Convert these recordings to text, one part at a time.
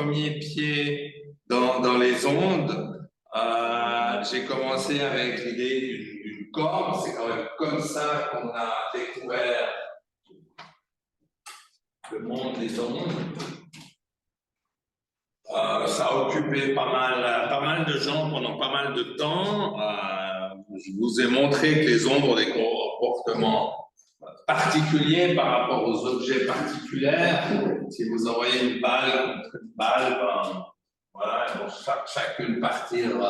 premier pied dans les ondes, j'ai commencé avec l'idée d'une corde. C'est quand même comme ça qu'on a découvert le monde des ondes. Ça a occupé pas mal de gens pendant pas mal de temps. Je vous ai montré que les ondes ont des comportements particuliers par rapport aux objets particuliers. Si vous envoyez une balle contre une balle, ben, voilà, elles vont chacune partir de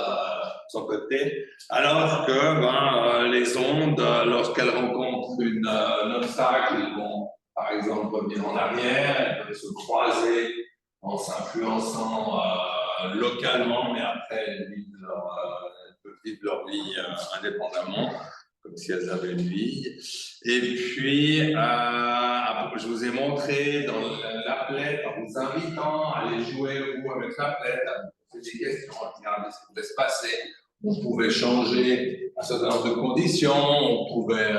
son côté. Alors que les ondes, lorsqu'elles rencontrent un obstacle, elles vont par exemple revenir en arrière, elles peuvent se croiser en s'influençant localement, mais après elles peuvent vivre leur vie indépendamment, comme si elles avaient une vie. Et puis, je vous ai montré dans l'applet, en vous invitant à aller jouer vous avec l'applet, à vous poser des questions, à regarder ce qui pouvait se passer. On pouvait changer un certain nombre de conditions, on pouvait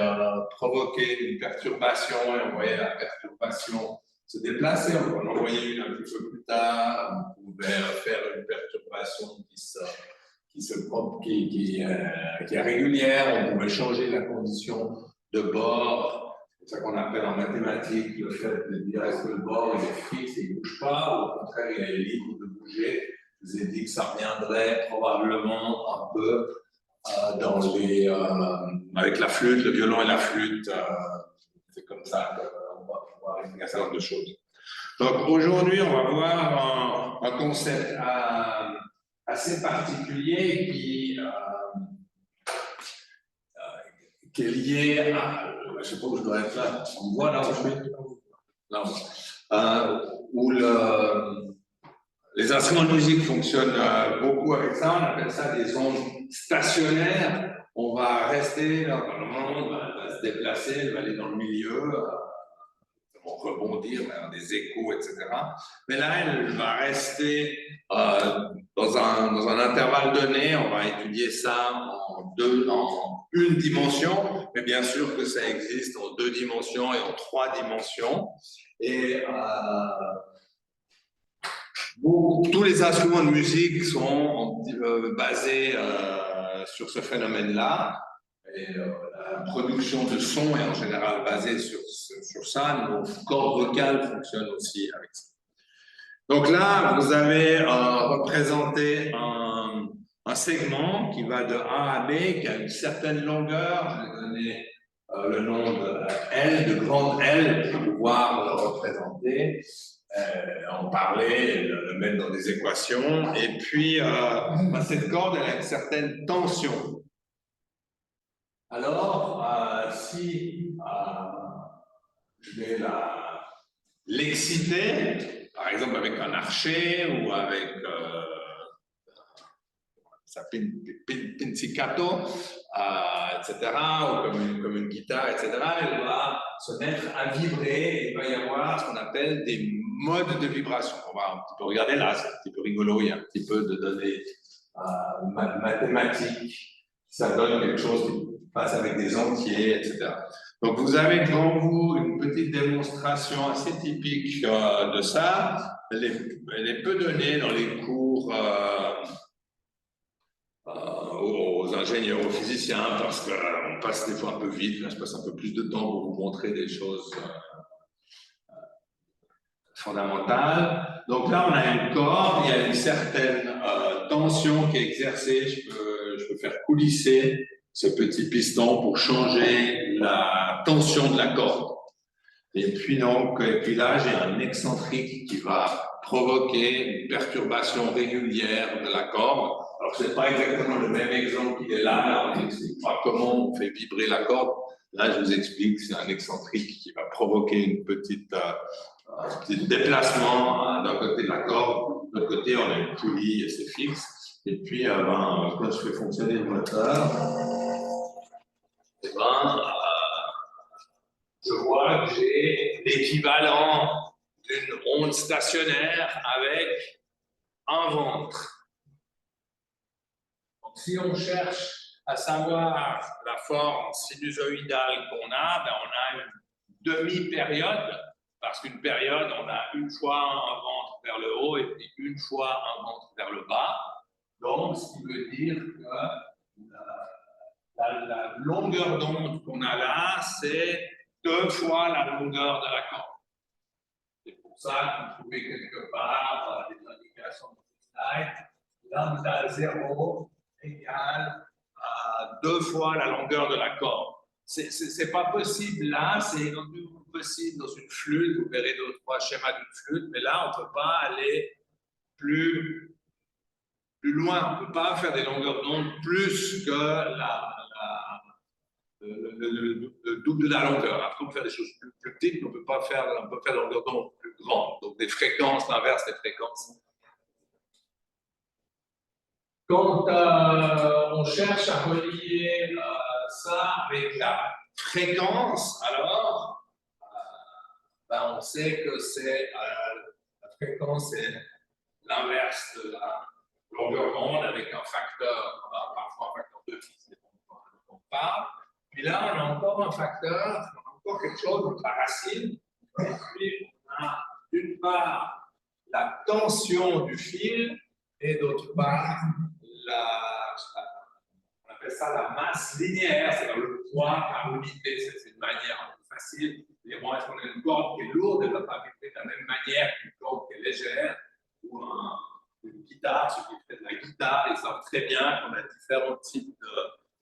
provoquer une perturbation et on voyait la perturbation se déplacer, on peut en envoyer une un petit peu plus tard, on pouvait faire une perturbation qui est régulière, on pouvait changer la condition de bord, c'est ça qu'on appelle en mathématiques le fait de dire est-ce que le bord il est fixe et il ne bouge pas, ou au contraire il est libre de bouger. Je vous ai dit que ça reviendrait probablement un peu avec la flûte, le violon et la flûte, c'est comme ça qu'on va pouvoir expliquer un certain nombre de choses. Donc aujourd'hui, on va voir un concept assez particulier qui est lié à, je ne sais pas où je dois être là, on me voit là où je suis, où les instruments de musique fonctionnent beaucoup avec ça, on appelle ça des ondes stationnaires. On va rester là, dans le monde, elle va se déplacer, elle va aller dans le milieu, on va rebondir vers des échos, etc. Mais là, elle va rester dans un intervalle donné, on va étudier ça en une dimension, mais bien sûr que ça existe en 2 dimensions et en 3 dimensions. Et tous les instruments de musique sont basés sur ce phénomène-là. Et la production de son est en général basée sur ça. Nos cordes vocales fonctionnent aussi avec ça. Donc là, vous avez représenté un segment qui va de A à B, qui a une certaine longueur. Je vais donner le nom de L, de grande L, pour pouvoir le représenter. En parler, le mettre dans des équations. Et puis, cette corde, elle a une certaine tension. Alors, si je vais l'exciter, par exemple avec un archet ou avec sa pizzicato, etc., ou comme une guitare, etc., elle va se mettre à vibrer et il va y avoir ce qu'on appelle des modes de vibration. On va un petit peu regarder là, c'est un petit peu rigolo, il y a un petit peu de données mathématiques, ça donne quelque chose qui passe avec des entiers, etc. Donc vous avez devant vous une petite démonstration assez typique de ça. Elle est peu donnée dans les cours aux ingénieurs, aux physiciens, parce qu'on passe des fois un peu vite, là je passe un peu plus de temps pour vous montrer des choses fondamentales. Donc là on a une corde, il y a une certaine tension qui est exercée, je peux faire coulisser ce petit piston pour changer la tension de la corde. Et puis là, j'ai un excentrique qui va provoquer une perturbation régulière de la corde. Alors, ce n'est pas exactement le même exemple qui est là. On n'explique pas comment on fait vibrer la corde. Là, je vous explique, c'est un excentrique qui va provoquer une petite déplacement d'un côté de la corde. De l'autre côté, on a une poulie et c'est fixe. Et puis, quand je fais fonctionner le moteur, je vois que j'ai l'équivalent d'une onde stationnaire avec un ventre. Donc, si on cherche à savoir la forme sinusoïdale qu'on a, on a une demi-période parce qu'une période, on a une fois un ventre vers le haut et puis une fois un ventre vers le bas. Donc, ce qui veut dire que la longueur d'onde qu'on a là, c'est 2 fois la longueur de la corde. C'est pour ça que vous trouvez quelque part des indications de slide. Lambda 0 égale à 2 fois la longueur de la corde. C'est pas possible là, c'est éventuellement possible dans une flûte. Vous verrez 2 ou 3 schémas d'une flûte, mais là, on ne peut pas aller plus loin. On ne peut pas faire des longueurs d'onde plus que le double de la longueur. Après, on peut faire des choses plus petites, mais on peut pas faire, on peut faire des longueurs d'onde plus grandes. Donc, des fréquences, l'inverse des fréquences. Quand on cherche à relier ça avec la fréquence, alors, on sait que c'est la fréquence, c'est l'inverse de la longueur d'onde avec un facteur, parfois un facteur de Fize, dont on parle. Puis là, on a encore un facteur, on a encore quelque chose, donc la racine. Et puis, on a d'une part la tension du fil et d'autre part, on appelle ça la masse linéaire, c'est le poids par unité, c'est une manière facile. Et bon, est-ce qu'on a une corde qui est lourde, elle ne va pas vibrer de la même manière qu'une corde qui est légère, ou une guitare, ceux qui font de la guitare, ils savent très bien qu'on a différents types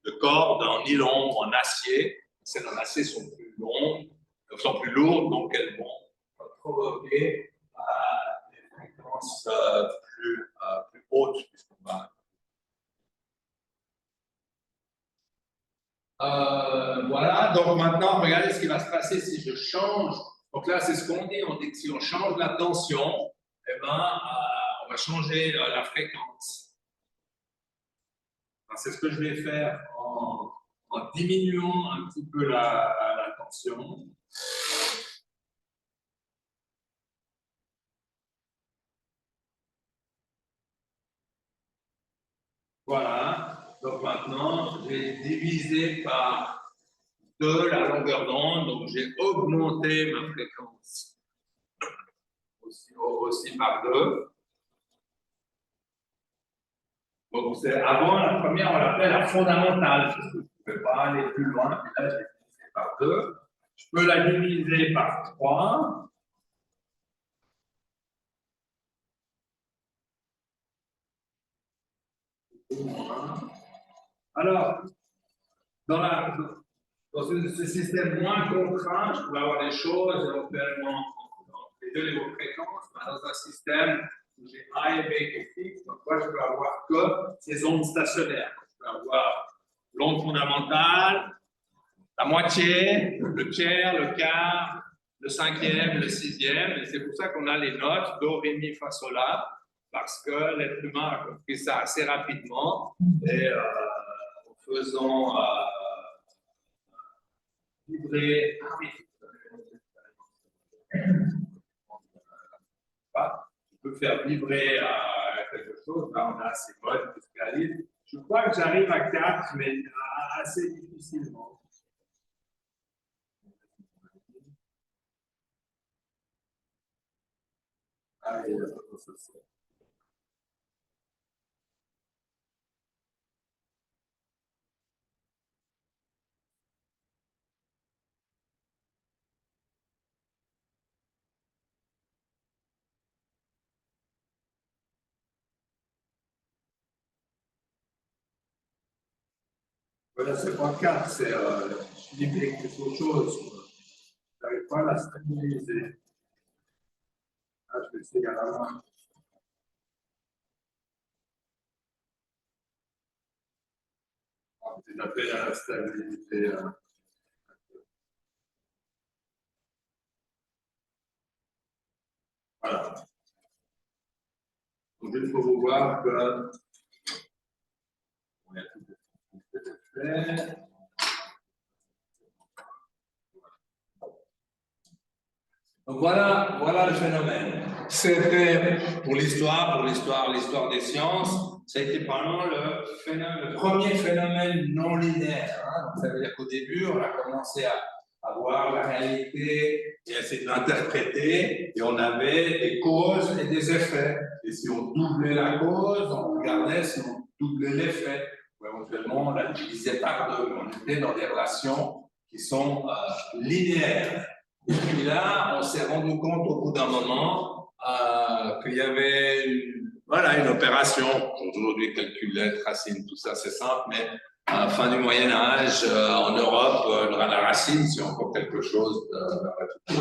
de cordes en nylon ou en acier. Celles en acier sont plus longues, sont plus lourdes, donc elles vont provoquer des fréquences plus hautes, puisqu'on va. Voilà, donc maintenant, regardez ce qui va se passer si je change. Donc là, c'est ce qu'on dit. On dit que si on change la tension, eh ben, on va changer la fréquence. C'est ce que je vais faire en diminuant un petit peu la tension. Voilà. Donc maintenant, j'ai divisé par 2 la longueur d'onde, donc j'ai augmenté ma fréquence aussi par 2. Donc avant la première, on l'appelait la fondamentale, parce que je ne pouvais pas aller plus loin, et là j'ai divisé par 2. Je peux la diviser par 3. Alors, dans ce système moins contraint, je peux avoir des choses éventuellement entre les 2 niveaux de fréquence, mais dans un système où j'ai A et B qui est fixe, donc moi je peux avoir que ces ondes stationnaires. Je peux avoir l'onde fondamentale, la moitié, le tiers, le quart, le cinquième, le sixième, et c'est pour ça qu'on a les notes Do, Ré, Mi, Fa, Sol, La, parce que l'être humain a compris ça assez rapidement, et en faisant vibrer. Je peux faire vibrer quelque chose. Là, on a ces modes qui se réalisent. Je crois que j'arrive à 4, mais assez difficilement. Allez, voilà, c'est pas 4, c'est quelque chose. Je n'arrive pas à la stabiliser. Ah, je vais essayer à la main. C'est la peine à la stabilité. Voilà. Donc, il faut vous voir que on a tout fait. Donc voilà le phénomène. C'était pour l'histoire des sciences, ça a été pendant le premier phénomène non linéaire. Hein. Donc ça veut dire qu'au début, on a commencé à à voir la réalité et essayer de l'interpréter. Et on avait des causes et des effets. Et si on doublait la cause, on regardait si on doublait l'effet. Ou éventuellement, on la divisait par deux. On était dans des relations qui sont linéaires. Et puis là, on s'est rendu compte au bout d'un moment qu'il y avait une opération. Aujourd'hui, calculette, racine, tout ça, c'est simple, mais à la fin du Moyen-Âge, en Europe, la racine, c'est encore quelque chose de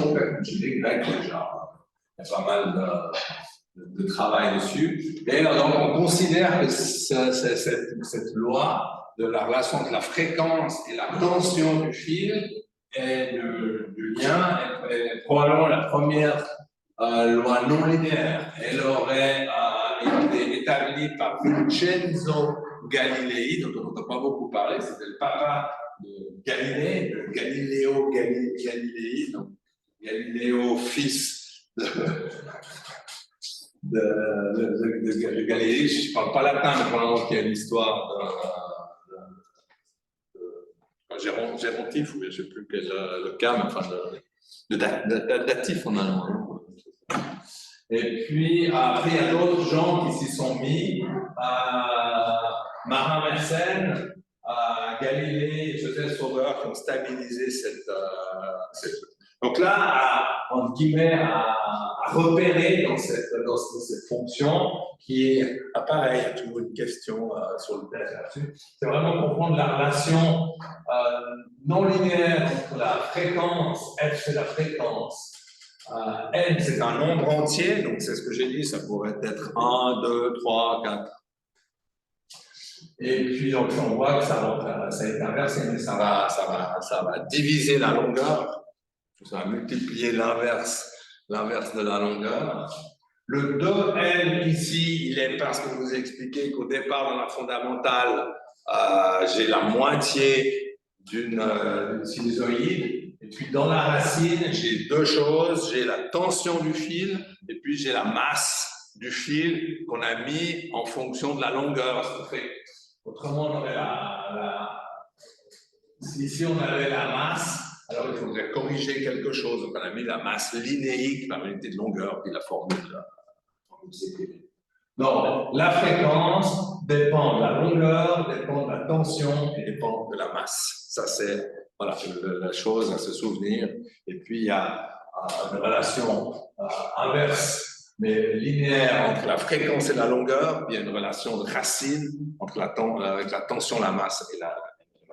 grec déjà. Il y a pas mal de travail dessus. Et donc, on considère que cette loi de la relation entre la fréquence et la tension du fil et du lien est probablement la première loi non linéaire. Elle aurait été établie par Vincenzo Galilei, dont on n'entend pas beaucoup parler, c'était le papa de Galilée, de Galileo Galilei, donc Galileo, fils de Galilée. Je ne parle pas latin, mais probablement qu'il y a l'histoire gérontif, ou je ne sais plus quel le cas, mais enfin datif en allemand. Et puis, après, il y a d'autres gens qui s'y sont mis. Marin Mersenne, Galilée et Joseph Sauveur qui ont stabilisé cette. Donc là, entre guillemets, à repérer dans cette fonction qui est pareil, il y a toujours une question sur le test là-dessus. C'est vraiment comprendre la relation non linéaire entre la fréquence, F c'est la fréquence, N c'est un nombre entier, donc c'est ce que j'ai dit, ça pourrait être 1, 2, 3, 4. Et puis donc on voit que ça a été inversé, mais ça va diviser la longueur, ça va multiplier l'inverse de la longueur. Le 2N ici, il est parce que je vous ai expliqué qu'au départ dans la fondamentale, j'ai la moitié d'une sinusoïde. Et puis dans la racine, j'ai deux choses, j'ai la tension du fil et puis j'ai la masse du fil qu'on a mis en fonction de la longueur. Autrement, on avait ici on avait la masse, alors il faudrait corriger quelque chose. Donc on a mis la masse linéique par unité de longueur, puis la formule CP. Donc la fréquence dépend de la longueur, dépend de la tension et dépend de la masse. Ça c'est voilà, la chose à se souvenir. Et puis, il y a une relation inverse, mais linéaire entre la fréquence et la longueur. Puis, il y a une relation de racine entre avec la tension, la masse et la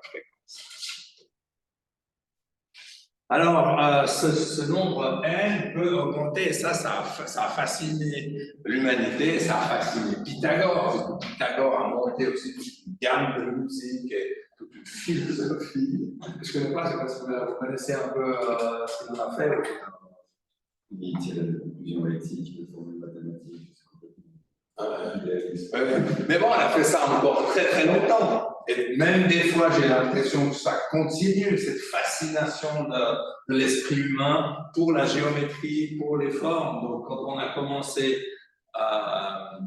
fréquence. Alors, ce nombre N peut augmenter. Et ça a fasciné l'humanité, ça a fasciné Pythagore. Pythagore a monté aussi toute une gamme de musique et toute une philosophie. Je ne connais pas, je ne sais pas si vous connaissez un peu ce qu'il a fait. Il tire de conclusions éthiques, de formules mathématiques. Mais bon, elle a fait ça encore très très longtemps. Et même des fois, j'ai l'impression que ça continue, cette fascination de l'esprit humain pour la géométrie, pour les formes. Donc, quand on a commencé à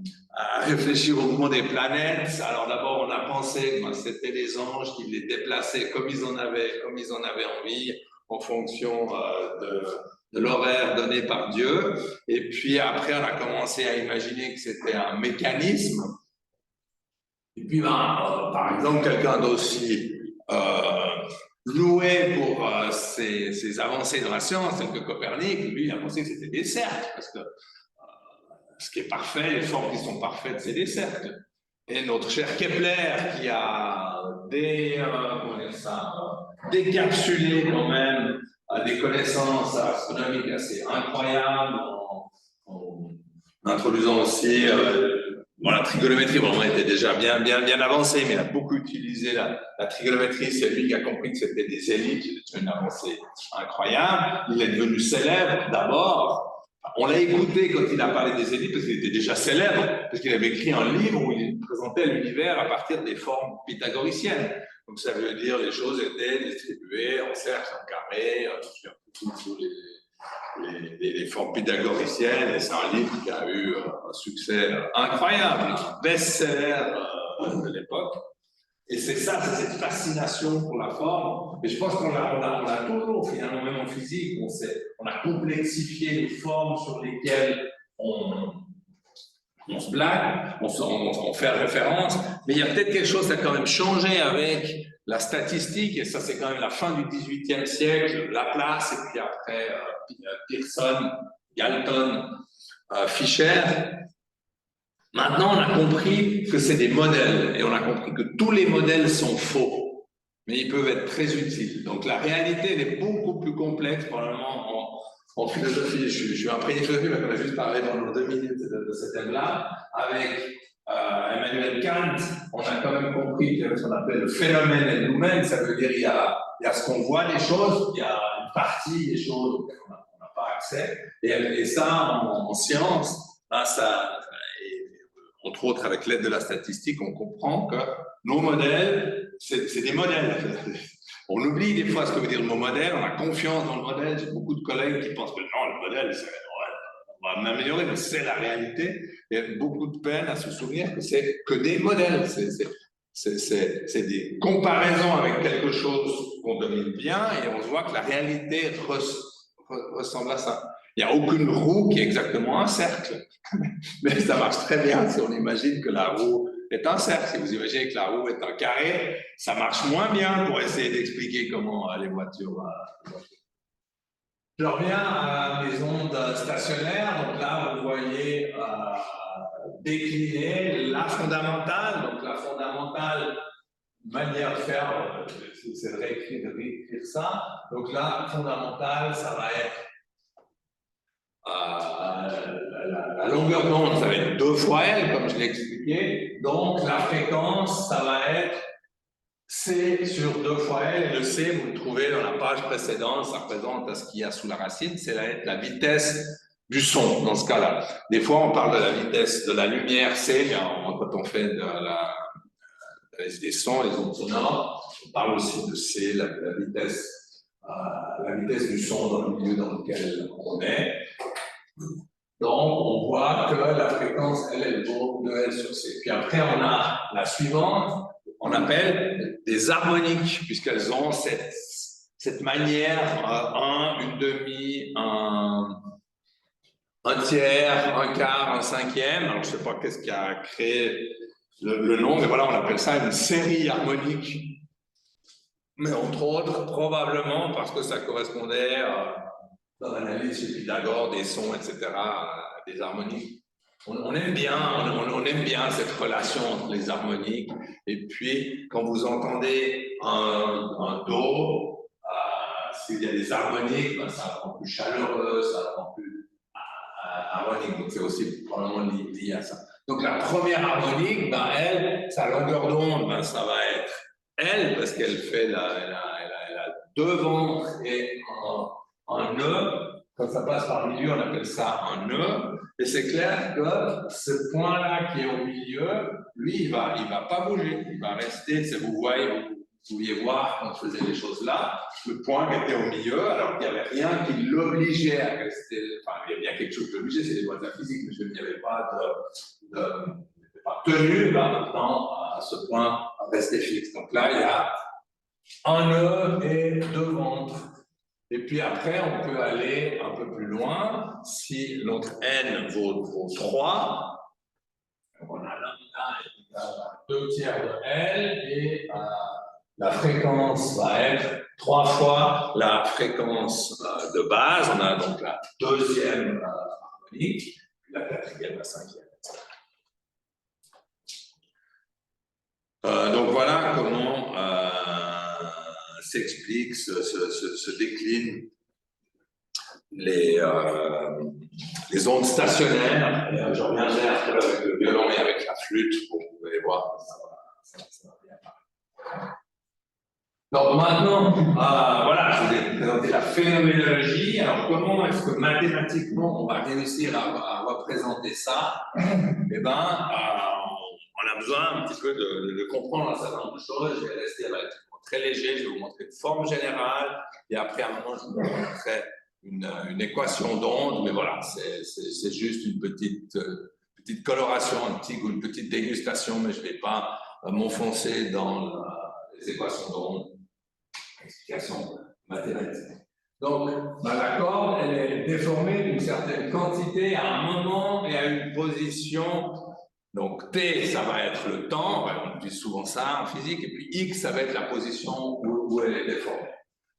réfléchir au mouvement des planètes, alors d'abord, on a pensé que c'était les anges qui les déplaçaient comme ils en avaient envie, en fonction de l'horaire donné par Dieu. Et puis après, on a commencé à imaginer que c'était un mécanisme. Et puis, par exemple, quelqu'un d'aussi loué pour ses avancées dans la science, tel que Copernic, lui, il a pensé que c'était des cercles, parce que ce qui est parfait, les formes qui sont parfaites, c'est des cercles. Et notre cher Kepler, qui a décapsulé quand même des connaissances astronomiques assez incroyables, en introduisant aussi la trigonométrie. Bon, on était déjà bien avancé, mais il a beaucoup utilisé la trigonométrie. C'est lui qui a compris que c'était des ellipses, c'est une avancée incroyable. Il est devenu célèbre d'abord. On l'a écouté quand il a parlé des ellipses, parce qu'il était déjà célèbre, parce qu'il avait écrit un livre où il présentait l'univers à partir des formes pythagoriciennes. Donc ça veut dire les choses étaient distribuées en cercles, en carrés, sous les formes pythagoriciennes. Et c'est un livre qui a eu un succès incroyable, un best-seller de l'époque. Et c'est ça, c'est cette fascination pour la forme. Et je pense qu'on l'a toujours, finalement, même en physique, on a complexifié les formes sur lesquelles on se blague, on fait référence, mais il y a peut-être quelque chose qui a quand même changé avec la statistique, et ça c'est quand même la fin du XVIIIe siècle, Laplace, et puis après Pearson, Galton, Fischer. Maintenant, on a compris que c'est des modèles, et on a compris que tous les modèles sont faux, mais ils peuvent être très utiles. Donc la réalité, elle est beaucoup plus complexe, probablement en philosophie. Je suis imprégné de philosophie, mais on a juste parlé pendant 2 minutes de ce thème-là. Avec Emmanuel Kant, on a quand même compris qu'il y avait ce qu'on appelle le phénomène et le noumen. Ça veut dire il y a ce qu'on voit des choses, il y a une partie des choses auxquelles on n'a pas accès. Et ça, en science, là, entre autres avec l'aide de la statistique, on comprend que nos modèles, c'est des modèles. On oublie des fois ce que veut dire le mot modèle, on a confiance dans le modèle. J'ai beaucoup de collègues qui pensent que non, le modèle, on va m'améliorer, mais c'est la réalité. Il y a beaucoup de peine à se souvenir que c'est que des modèles. C'est des comparaisons avec quelque chose qu'on domine bien et on voit que la réalité ressemble à ça. Il n'y a aucune roue qui est exactement un cercle, mais ça marche très bien si on imagine que la roue est un cercle. Si vous imaginez que la roue est un carré, ça marche moins bien pour essayer d'expliquer comment les voitures. Je reviens à mes ondes stationnaires. Donc là, vous voyez décliner la fondamentale. Donc la fondamentale, manière de faire, c'est de réécrire ça. Donc là, fondamentale, ça va être la longueur d'onde, ça va être 2 fois L, comme je l'ai expliqué. Donc, la fréquence, ça va être C sur 2 fois L. Le C, vous le trouvez dans la page précédente, ça représente ce qu'il y a sous la racine, c'est la vitesse du son, dans ce cas-là. Des fois, on parle de la vitesse de la lumière C, mais quand on fait des sons, les ondes sonores, on parle aussi de C, la vitesse du son dans le milieu dans lequel on est. Donc, on voit que la fréquence, elle vaut 2L sur C. Puis après, on a la suivante, on appelle des harmoniques, puisqu'elles ont cette manière, une demi, un tiers, un quart, un cinquième. Alors, je ne sais pas qu'est-ce qui a créé le nom, mais voilà, on appelle ça une série harmonique. Mais entre autres, probablement parce que ça correspondait dans l'analyse chez Pythagore des sons, etc., des harmoniques. On aime bien cette relation entre les harmoniques. Et puis, quand vous entendez un Do, s'il y a des harmoniques, ben, ça rend plus chaleureux, ça rend plus harmonique. Donc, c'est aussi probablement lié à ça. Donc, la première harmonique, ben, elle, sa longueur d'onde, ben, ça va être elle, parce qu'elle fait elle a 2 ventres et un nœud. Quand ça passe par le milieu, on appelle ça un nœud. Et c'est clair que ce point-là qui est au milieu, lui, il va pas bouger. Il va rester. Vous voyez, vous pouviez voir quand je faisais les choses là, le point était au milieu, alors qu'il n'y avait rien qui l'obligeait à rester. Enfin, il y a bien quelque chose qui l'obligeait, c'est les lois de la physique, mais il n'y avait pas tenu maintenant à ce point à rester fixe. Donc là, il y a un nœud et 2 ventres. Et puis après, on peut aller un peu plus loin. Si notre n vaut 3, on a lambda 2 tiers de L et la fréquence va être 3 fois la fréquence de base. On a donc la 2e harmonique, puis la 4e, la 5e. Donc voilà comment s'explique, se décline les ondes stationnaires. Et, je reviendrai après avec le violon et avec la flûte pour que vous allez voir que ça va bien parler. Donc maintenant, voilà, je vous ai présenté la phénoménologie. Alors comment est-ce que mathématiquement on va réussir à représenter ça? Eh bien, on a besoin un petit peu de comprendre un certain nombre de choses. Je vais rester relativement très léger, je vais vous montrer une forme générale, et après, à un moment, je vous montrerai une équation d'onde, mais voilà, c'est juste une petite coloration, une petite dégustation, mais je ne vais pas m'enfoncer dans les équations d'onde, explication mathématique. Donc, la corde, elle est déformée d'une certaine quantité à un moment et à une position. Donc, T, ça va être le temps, on utilise souvent ça en physique, et puis X, ça va être la position où elle est déformée.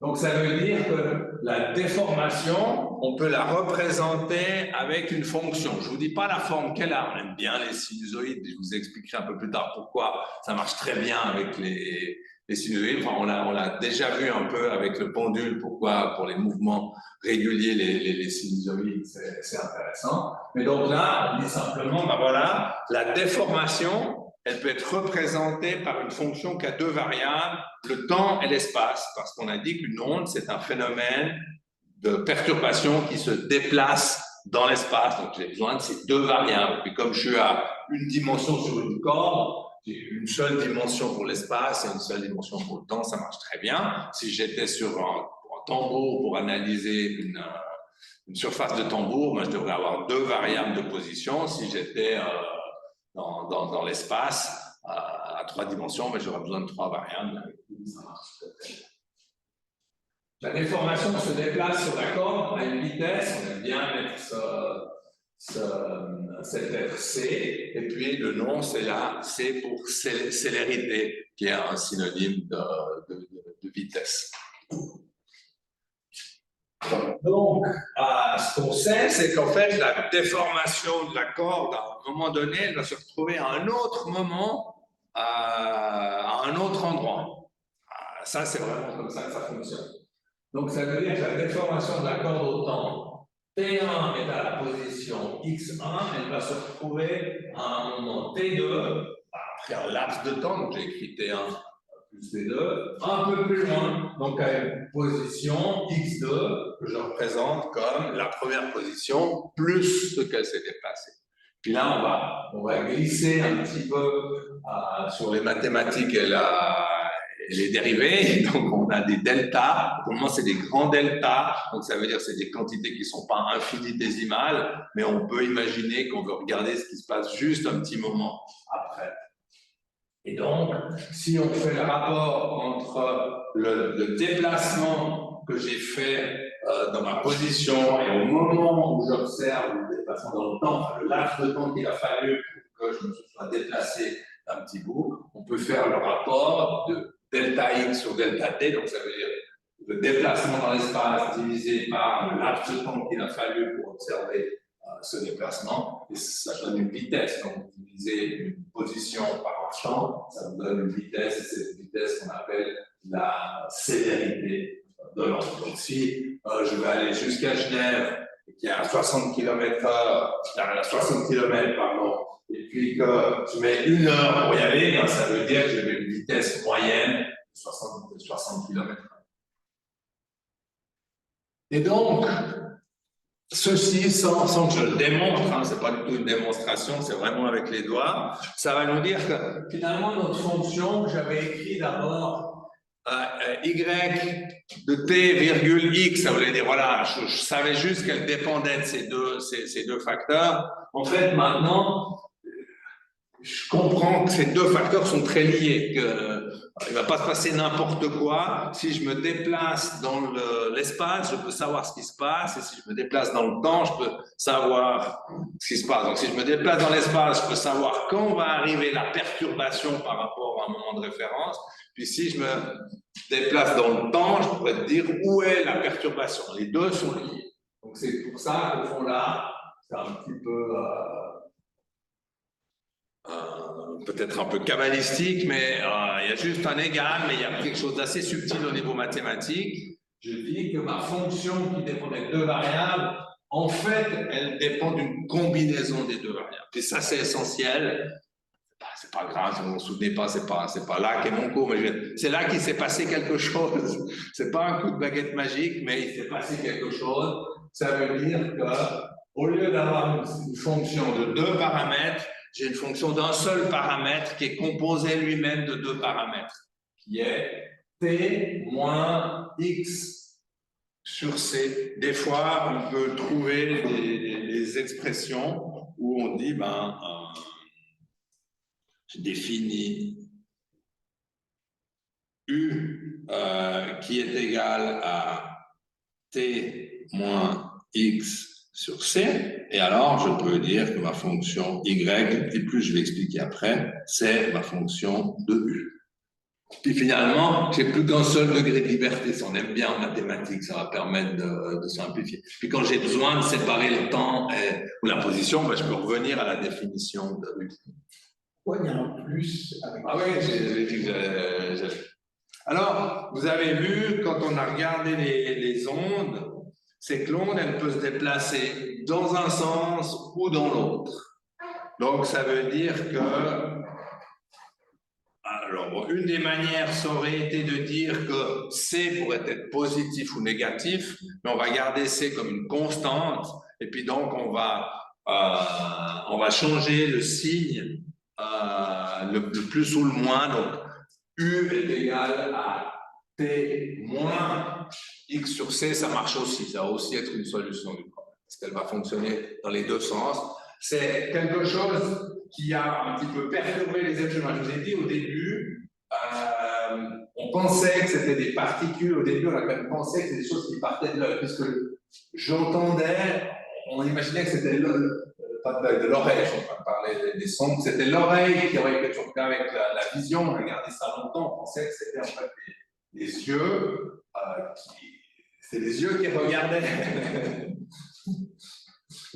Donc, ça veut dire que la déformation, on peut la représenter avec une fonction. Je ne vous dis pas la forme qu'elle a, on aime bien les sinusoïdes, je vous expliquerai un peu plus tard pourquoi ça marche très bien avec les sinusoïdes. Enfin, on l'a déjà vu un peu avec le pendule, pourquoi pour les mouvements réguliers, les sinusoïdes, c'est intéressant. Mais donc là, on dit simplement, ben voilà, la déformation, elle peut être représentée par une fonction qui a deux variables, le temps et l'espace, parce qu'on a dit qu'une onde, c'est un phénomène de perturbation qui se déplace dans l'espace. Donc j'ai besoin de ces deux variables. Puis comme je suis à une dimension sur une corde, j'ai une seule dimension pour l'espace et une seule dimension pour le temps, ça marche très bien. Si j'étais sur un tambour pour analyser une surface de tambour, moi, je devrais avoir deux variables de position. Si j'étais dans l'espace à trois dimensions, mais j'aurais besoin de trois variables. Ça marche très bien. La déformation se déplace sur la corde à une vitesse, on aime bien mettre cette lettre C, et puis le nom c'est là, C pour célérité, qui est un synonyme de vitesse. Donc, ce qu'on sait, c'est qu'en fait, la déformation de la corde, à un moment donné, elle va se retrouver à un autre moment, à un autre endroit. Ça, c'est vraiment comme ça que ça fonctionne. Donc, ça veut dire que la déformation de la corde au temps, T1 est à la position X1, elle va se retrouver à un moment T2, après un laps de temps, donc j'ai écrit T1 plus T2, un peu plus loin, donc à une position X2, que je représente comme la première position, plus ce qu'elle s'est déplacée. Puis là, on va glisser un petit peu sur les mathématiques et les dérivés. Donc, on a des deltas. Pour le moment, c'est des grands deltas. Donc, ça veut dire que c'est des quantités qui ne sont pas infinitésimales, mais on peut imaginer qu'on veut regarder ce qui se passe juste un petit moment après. Et donc, si on fait le rapport entre le déplacement que j'ai fait dans ma position et au moment où j'observe le déplacement dans le temps, le laps de temps qu'il a fallu pour que je me sois déplacé d'un petit bout, on peut faire le rapport de delta x sur delta t, donc ça veut dire le déplacement dans l'espace divisé par le laps de temps qu'il a fallu pour observer ce déplacement, et ça donne une vitesse. Donc, diviser une position par un champ, ça nous donne une vitesse, et c'est une vitesse qu'on appelle la célérité de l'onde. Donc, si je vais aller jusqu'à Genève, qui est à 60 km/h, à 60 km, pardon, et puis que je mets 1 heure pour y aller, ben, ça veut dire que j'ai une vitesse moyenne de 60 km/h. Et donc, ceci, sans que je le démontre, hein, ce n'est pas du tout une démonstration, c'est vraiment avec les doigts, ça va nous dire que finalement notre fonction que j'avais écrite d'abord, y de t virgule x, ça voulait dire, voilà, je savais juste qu'elle dépendait de ces deux facteurs. En fait, maintenant, je comprends que ces deux facteurs sont très liés, qu'il ne va pas se passer n'importe quoi. Si je me déplace dans l'espace, je peux savoir ce qui se passe, et si je me déplace dans le temps, je peux savoir ce qui se passe. Donc si je me déplace dans l'espace, je peux savoir quand va arriver la perturbation par rapport à un moment de référence. Puis si je me déplace dans le temps, je pourrais te dire où est la perturbation. Les deux sont liés. Donc c'est pour ça qu'au fond là, c'est un petit peu... peut-être un peu cabalistique, mais il y a juste un égal, mais il y a quelque chose d'assez subtil au niveau mathématique. Je dis que ma fonction qui dépend des deux variables, en fait, elle dépend d'une combinaison des deux variables. Et ça, c'est essentiel. C'est pas grave, si vous ne vous souvenez pas, c'est pas là qu'est mon cours, mais c'est là qu'il s'est passé quelque chose. C'est pas un coup de baguette magique, mais il s'est passé quelque chose. Ça veut dire que, au lieu d'avoir une fonction de deux paramètres, j'ai une fonction d'un seul paramètre qui est composé lui-même de deux paramètres, qui est t moins x sur c. Des fois, on peut trouver des expressions où on dit, je définis U qui est égal à T moins X sur C, et alors je peux dire que ma fonction Y, et plus je vais expliquer après, c'est ma fonction de U. Puis finalement, j'ai plus qu'un seul degré de liberté. Si on aime bien en mathématiques, ça va permettre de simplifier. Puis quand j'ai besoin de séparer le temps ou la position, ben, je peux revenir à la définition de U. Ouais, il y a un plus avec. Ah oui, j'ai dit que Alors, vous avez vu, quand on a regardé les ondes, c'est que l'onde, elle peut se déplacer dans un sens ou dans l'autre. Donc, ça veut dire que alors, une des manières, ça aurait été de dire que C pourrait être positif ou négatif, mais on va garder C comme une constante, et puis donc on va changer le signe, le plus ou le moins, donc U est égal à T moins X sur C, ça marche aussi, ça va aussi être une solution du problème, parce qu'elle va fonctionner dans les deux sens. C'est quelque chose qui a un petit peu perturbé les êtres humains. Je vous ai dit au début, on pensait que c'était des particules, au début on a même pensé que c'était des choses qui partaient de l'œil, puisque j'entendais, on imaginait que c'était pas de l'oreille, je ne vais pas parler des sons, c'était l'oreille qui aurait été choquée avec la vision, on a regardé ça longtemps, on pensait que c'était en fait les yeux, c'était les yeux qui regardaient.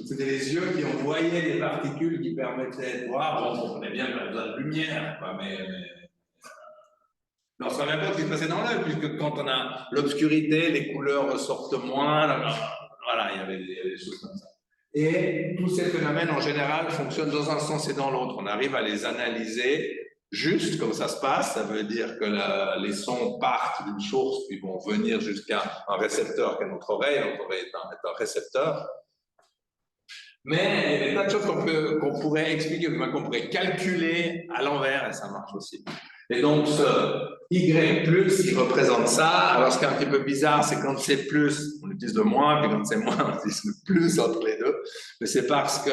C'était les yeux qui envoyaient des particules qui permettaient de voir. Bon, on comprenait bien qu'on avait besoin de lumière, quoi, mais on ne se rendait pas ce qui se passait dans l'œil, puisque quand on a l'obscurité, les couleurs ressortent moins. Voilà, il y avait des choses comme ça. Et tous ces phénomènes, en général, fonctionnent dans un sens et dans l'autre. On arrive à les analyser juste comme ça se passe. Ça veut dire que les sons partent d'une source, puis vont venir jusqu'à un récepteur qui est notre oreille. Notre oreille est un récepteur. Mais il y a des tas de choses qu'on pourrait expliquer, qu'on pourrait calculer à l'envers, et ça marche aussi. Et donc, ce Y+, il représente ça. Alors, ce qui est un petit peu bizarre, c'est quand c'est plus, on utilise le moins, puis quand c'est moins, on utilise le plus entre les deux. Mais c'est parce que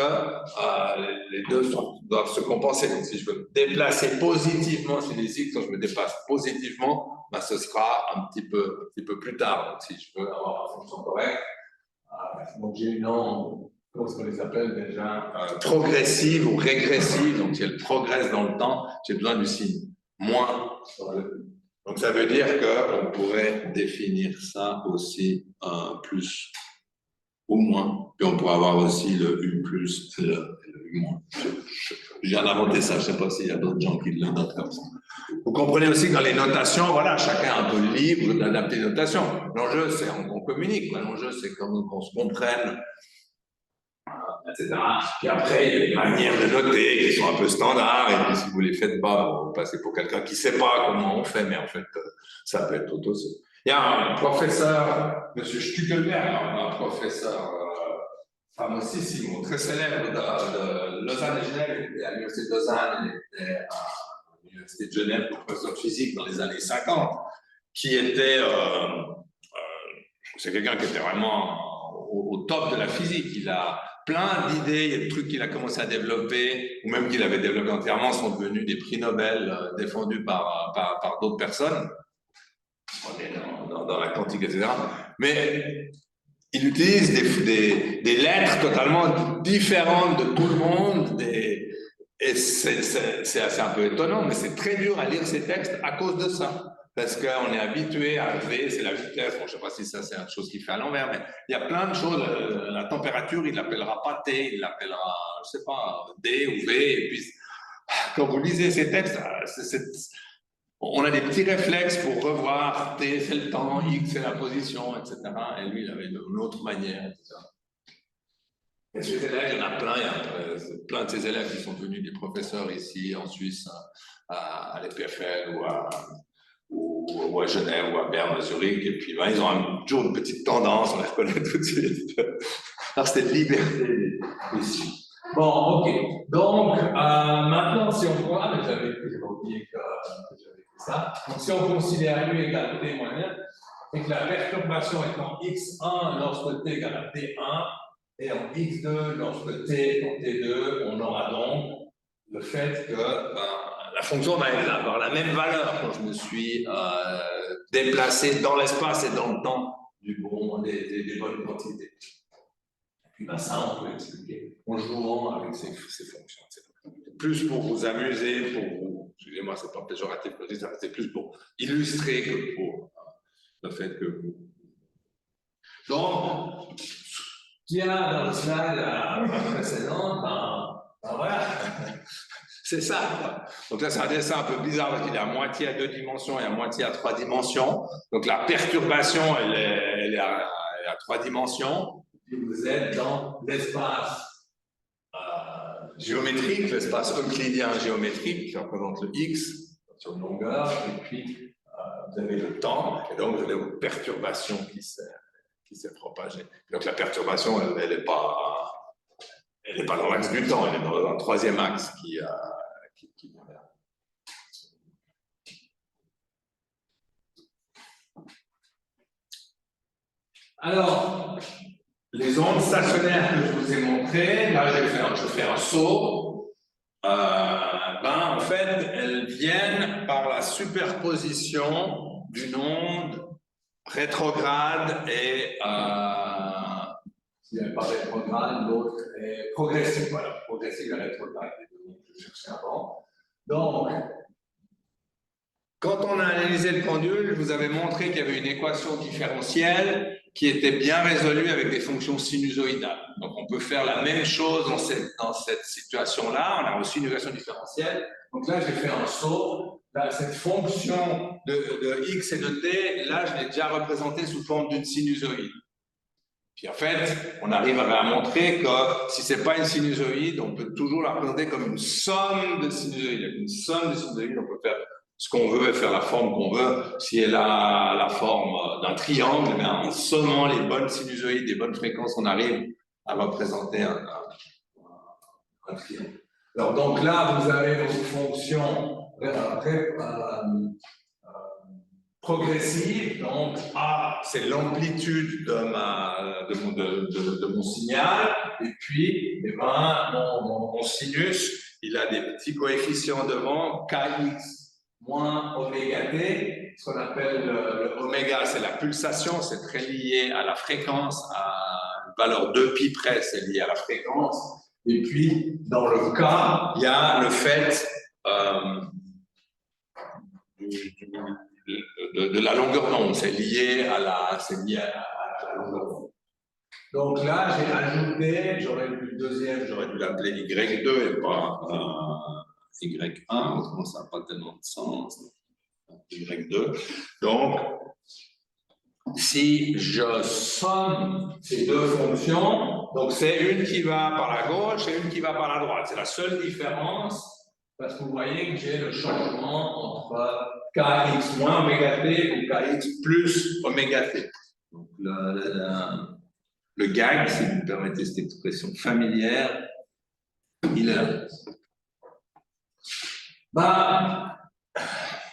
les deux doivent se compenser. Donc, si je veux me déplacer positivement chez les X, quand je me déplace positivement, ben, ce sera un petit peu plus tard. Donc, si je veux avoir la fonction correcte, donc j'ai une onde, comment est-ce qu'on les appelle déjà, progressive ou régressive. Donc, si elle progresse dans le temps, j'ai besoin du signe moins. Donc, ça veut dire qu'on pourrait définir ça aussi plus ou moins. Puis on pourrait avoir aussi le U plus et le U moins. Je viens d'inventer ça, je ne sais pas s'il y a d'autres gens qui le notent comme ça. Vous comprenez aussi que dans les notations, voilà, chacun est un peu libre d'adapter les notations. L'enjeu, c'est qu'on communique. L'enjeu, c'est qu'on se comprenne, etc. Puis après, il y a des manières de noter qui sont un peu standards, et puis si vous ne les faites pas, vous passez pour quelqu'un qui ne sait pas comment on fait, mais en fait, ça peut être tout aussi. Il y a un professeur, M. Stuckelberg, un professeur famosissime, très célèbre de Lausanne et Genève, il était à l'Université de Lausanne, il était à l'Université de Genève, professeur de physique dans les années 50, qui était, c'est quelqu'un qui était vraiment au top de la physique. Il a plein d'idées, il y a des trucs qu'il a commencé à développer, ou même qu'il avait développé entièrement, sont devenus des prix Nobel défendus par d'autres personnes. On est dans la quantique, etc. Mais il utilise des lettres totalement différentes de tout le monde, et c'est assez un peu étonnant, mais c'est très dur à lire ces textes à cause de ça. Parce qu'on est habitué à V, c'est la vitesse. Bon, je ne sais pas si ça, c'est une chose qu'il fait à l'envers, mais il y a plein de choses. La température, il ne l'appellera pas T, il l'appellera, je ne sais pas, D ou V. Et puis, quand vous lisez ces textes, on a des petits réflexes pour revoir T, c'est le temps, X, c'est la position, etc. Et lui, il avait une autre manière, etc. Et ces élèves, il y en a plein. Il y a plein de ces élèves qui sont devenus des professeurs ici, en Suisse, à l'EPFL ou à Genève, ou à Berne, à Zurich, et puis ben, ils ont toujours une petite tendance, on les reconnaît tout de suite. Alors c'était liberté ici. Bon, ok. Donc, maintenant, si on prend... Ah, mais j'avais oublié que j'avais fait ça. Donc, si on considère U égale T moins 1, et que la perturbation est en X1 lorsque T égale à T1, et en X2 lorsque T est en T2, on aura donc le fait que la la fonction va avoir la même valeur quand je me suis déplacé dans l'espace et dans le temps des bonnes quantités. Et puis ça, on peut expliquer en jouant avec ces fonctions. C'est plus pour vous amuser, pour vous, excusez-moi, c'est pas péjoratif, c'est plus pour illustrer que pour le fait que vous. Donc, il y a dans le slide précédent, voilà. C'est ça, quoi. Donc là, c'est un dessin un peu bizarre parce qu'il est à moitié à 2 dimensions et à moitié à 3 dimensions. Donc la perturbation, elle est à 3 dimensions. Et vous êtes dans l'espace géométrique, l'espace euclidien géométrique qui représente le x sur une longueur. Et puis, vous avez le temps. Et donc, vous avez une perturbation qui s'est propagée. Donc la perturbation, elle n'est pas dans l'axe du temps, elle est dans un 3e axe qui Alors, les ondes stationnaires que je vous ai montrées, là je fais un saut, en fait, elles viennent par la superposition d'une onde rétrograde et si elle n'est pas rétrograde, l'autre est progressive. Voilà, progressive et rétrograde, les deux que je cherchais avant. Donc, quand on a analysé le pendule, je vous avais montré qu'il y avait une équation différentielle qui était bien résolue avec des fonctions sinusoïdales. Donc, on peut faire la même chose dans cette situation-là. On a aussi une équation différentielle. Donc là, j'ai fait un saut. Là, cette fonction de x et de t, là, je l'ai déjà représentée sous forme d'une sinusoïde. Puis en fait, on arrive à montrer que si ce n'est pas une sinusoïde, on peut toujours la représenter comme une somme de sinusoïdes. Avec une somme de sinusoïdes, on peut faire ce qu'on veut et faire la forme qu'on veut. Si elle a la forme d'un triangle, mais en sommant les bonnes sinusoïdes, les bonnes fréquences, on arrive à représenter un triangle. Alors donc là, vous avez vos fonctions progressive, donc A, c'est l'amplitude de mon signal, et puis, mon sinus, il a des petits coefficients devant, Kx moins oméga t, ce qu'on appelle le oméga, c'est la pulsation, c'est très lié à la fréquence, à une valeur 2 pi près, c'est lié à la fréquence, et puis, dans le cas, il y a le fait de la longueur d'onde, c'est lié à la longueur d'onde. Donc là, j'ai ajouté, j'aurais dû l'appeler Y2 et pas Y1, autrement ça n'a pas tellement de sens. Y2. Donc, si je somme ces deux fonctions, donc c'est une qui va par la gauche et une qui va par la droite. C'est la seule différence, parce que vous voyez que j'ai le changement entre Kx moins oméga t ou Kx plus oméga t. Donc le gag, si vous me permettez cette expression familière, il est là.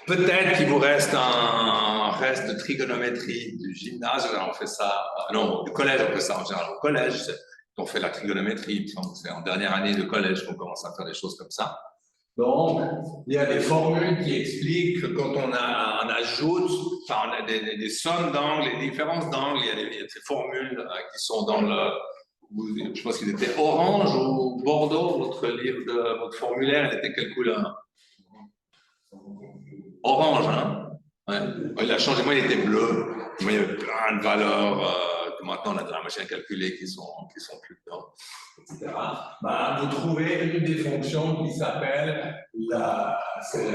Peut-être qu'il vous reste un reste de trigonométrie du gymnase, on fait ça, non, du collège, on fait ça en général au collège, on fait la trigonométrie, c'est en dernière année de collège qu'on commence à faire des choses comme ça. Donc, il y a des formules qui expliquent que quand on ajoute, enfin, on a des sommes d'angles, des différences d'angles, il y a ces formules qui sont dans je pense qu'il était orange ou bordeaux, votre formulaire, il était quelle couleur? Orange, hein? Ouais. Il a changé, moi il était bleu, moi il y avait plein de valeurs que maintenant on a de la machine à calculer qui sont plus dedans, etc. Vous trouvez une des fonctions qui s'appelle c'est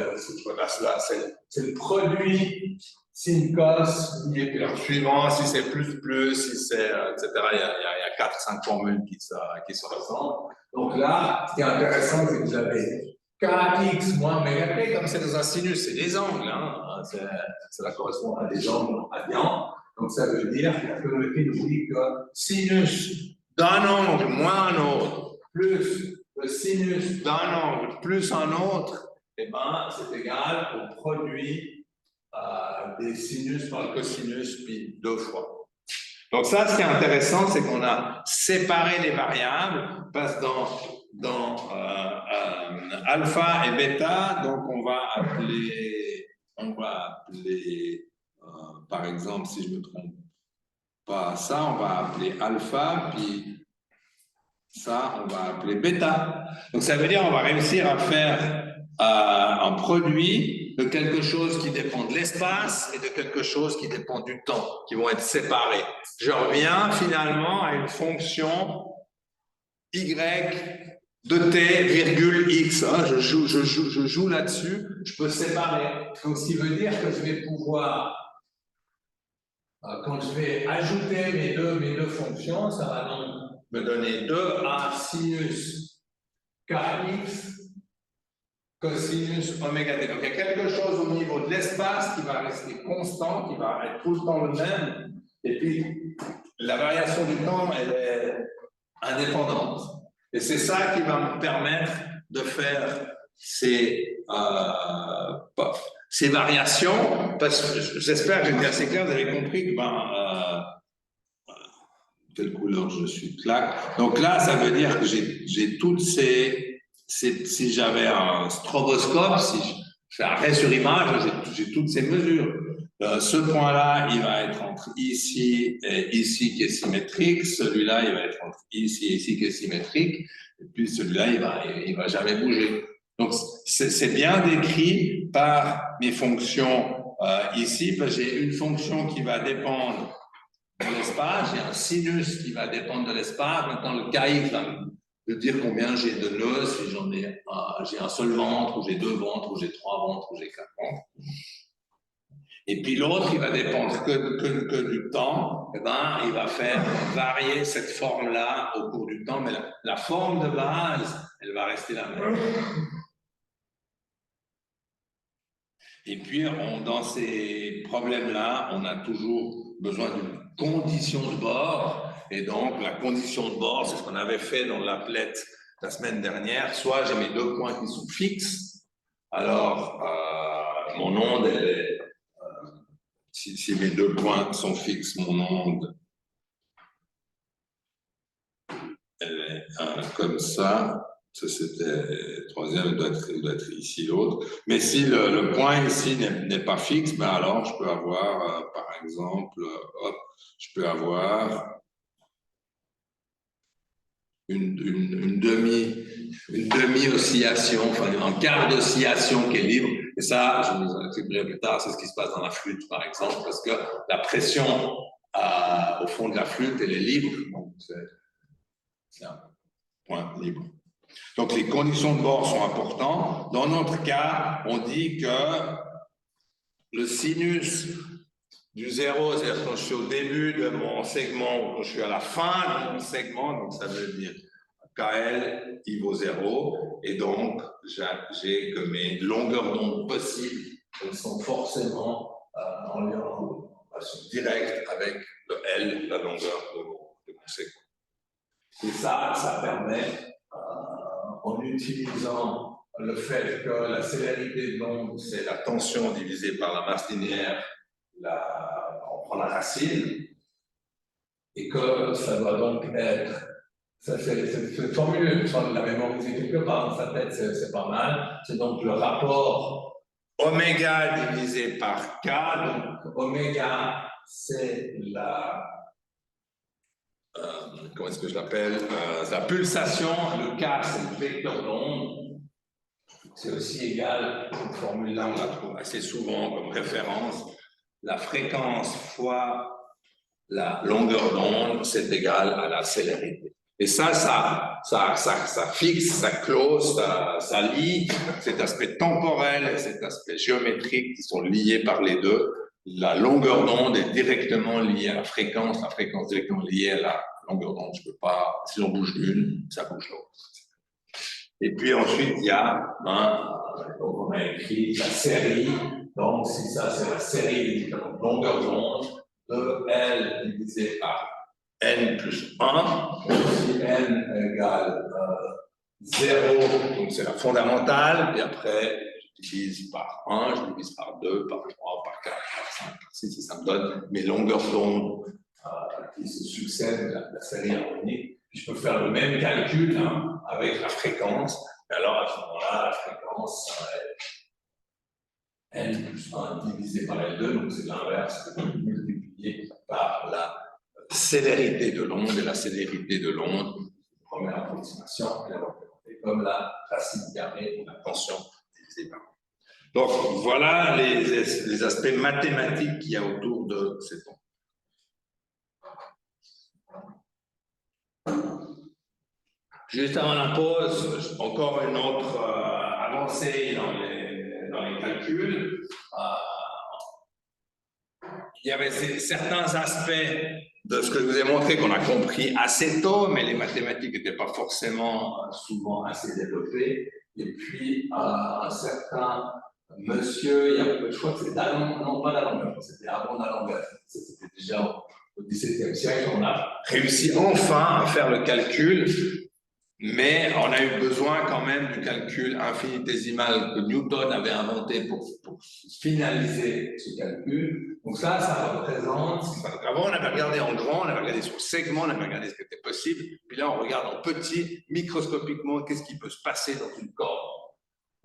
le produit sin cos lié, puis alors suivant si c'est plus, si c'est etc. Il y a 4-5 formules qui se ressemblent. Donc là, ce qui est intéressant, c'est que vous avez Kx moins oméga t, comme c'est dans un sinus, c'est des angles, hein, ça correspond à des angles radians. Donc ça veut dire que la trigonométrie nous dit que sinus d'un angle moins un autre, plus le sinus d'un angle plus un autre, eh ben, c'est égal au produit des sinus par le cosinus, puis 2 fois. Donc ça, ce qui est intéressant, c'est qu'on a séparé les variables, parce que dans alpha et bêta, donc on va appeler, par exemple, si je ne me trompe pas ça, on va appeler alpha, puis ça, on va appeler bêta. Donc ça veut dire qu'on va réussir à faire un produit de quelque chose qui dépend de l'espace et de quelque chose qui dépend du temps, qui vont être séparés. Je reviens finalement à une fonction y de t, virgule x. Hein, je joue là-dessus, je peux séparer. Donc, ce qui veut dire que je vais pouvoir, quand je vais ajouter mes deux fonctions, ça va donc me donner 2a sinus kx cosinus oméga t. Donc, il y a quelque chose au niveau de l'espace qui va rester constant, qui va être tout le temps le même. Et puis, la variation du temps, elle est indépendante. Et c'est ça qui va me permettre de faire ces variations, parce que j'espère que j'ai été assez clair, vous avez compris que quelle couleur je suis claque. Donc là, ça veut dire que j'ai toutes si j'avais un stroboscope, si je fais arrêt sur image, j'ai toutes ces mesures. Ce point-là, il va être entre ici et ici qui est symétrique. Celui-là, il va être entre ici et ici qui est symétrique. Et puis celui-là, il va jamais bouger. Donc, c'est bien décrit par mes fonctions ici, parce que j'ai une fonction qui va dépendre de l'espace, j'ai un sinus qui va dépendre de l'espace. Maintenant, le kx va me dire combien j'ai de nœuds, si j'ai un seul ventre, ou j'ai deux ventres, ou j'ai trois ventres, ou j'ai quatre ventres. Et puis l'autre, il va dépendre que du temps. Eh ben, il va faire varier cette forme-là au cours du temps, mais la forme de base, elle va rester la même. Et puis, dans ces problèmes-là, on a toujours besoin d'une condition de bord. Et donc, la condition de bord, c'est ce qu'on avait fait dans l'applet la semaine dernière. Soit j'ai mes deux points qui sont fixes. Alors, mon onde, elle est... si mes deux points sont fixes, mon onde, elle est comme ça. Ça, c'était troisième, il doit être ici l'autre. Mais si le point ici n'est pas fixe, ben alors je peux avoir, par exemple, je peux avoir une demi-oscillation, enfin un quart d'oscillation qui est libre. Et ça, je vous en expliquerai plus tard, c'est ce qui se passe dans la flûte, par exemple, parce que la pression au fond de la flûte, elle est libre. Donc, c'est un point libre. Donc, les conditions de bord sont importantes. Dans notre cas, on dit que le sinus du zéro, c'est-à-dire quand je suis au début de mon segment ou quand je suis à la fin de mon segment, donc ça veut dire KL, il vaut 0, et donc j'ai que mes longueurs d'onde possibles, elles sont forcément en relation directe avec le L, la longueur de mon segment. Et ça permet, en utilisant le fait que la célérité de l'onde, c'est la tension divisée par la masse linéaire, on prend la racine, et que ça doit donc être, cette formule, on l'a mémorisée quelque part dans sa tête, c'est pas mal, c'est donc le rapport oméga divisé par K, donc oméga, c'est comment est-ce que je l'appelle, la pulsation, le K, c'est le vecteur d'onde. C'est aussi égal, cette formule-là, on la trouve assez souvent comme référence. La fréquence fois la longueur d'onde, c'est égal à la célérité. Et ça fixe, ça close, ça lie cet aspect temporel et cet aspect géométrique qui sont liés par les deux. La longueur d'onde est directement liée à la fréquence directement liée à la longueur d'onde. Je peux pas, si on bouge l'une, ça bouge l'autre. Et puis ensuite, il y a, donc on a écrit la série. Donc, si ça, c'est la série de longueur d'onde de L divisé par N plus 1. Si N égale 0, donc c'est la fondamentale. Et après, je divise par 1, je divise par 2, par 3, par 4, par 5, par 6. Et ça me donne mes longueurs d'onde qui se succèdent, la série harmonique. Puis je peux faire le même calcul hein, avec la fréquence. Et alors à ce moment-là, la fréquence, ça va être N plus 1 divisé par L2, donc c'est l'inverse, multiplié par la célérité de l'onde. Et la célérité de l'onde, première approximation, elle est représentée comme la racine carrée ou la tension divisée par. Donc voilà les aspects mathématiques qu'il y a autour de cette onde. Juste avant la pause, encore une autre avancée dans les calculs. Il y avait certains aspects de ce que je vous ai montré qu'on a compris assez tôt, mais les mathématiques n'étaient pas forcément souvent assez développées. Et puis, un certain monsieur, je crois que c'était d'Alembert, non pas d'Alembert, c'était avant d'Alembert, c'était déjà au XVIIe siècle, on a réussi enfin à faire le calcul. Mais on a eu besoin quand même du calcul infinitésimal que Newton avait inventé pour finaliser ce calcul. Donc ça représente. Avant, on avait regardé en grand, on avait regardé sur segment, on avait regardé ce qui était possible. Puis là, on regarde en petit, microscopiquement, qu'est-ce qui peut se passer dans une corde.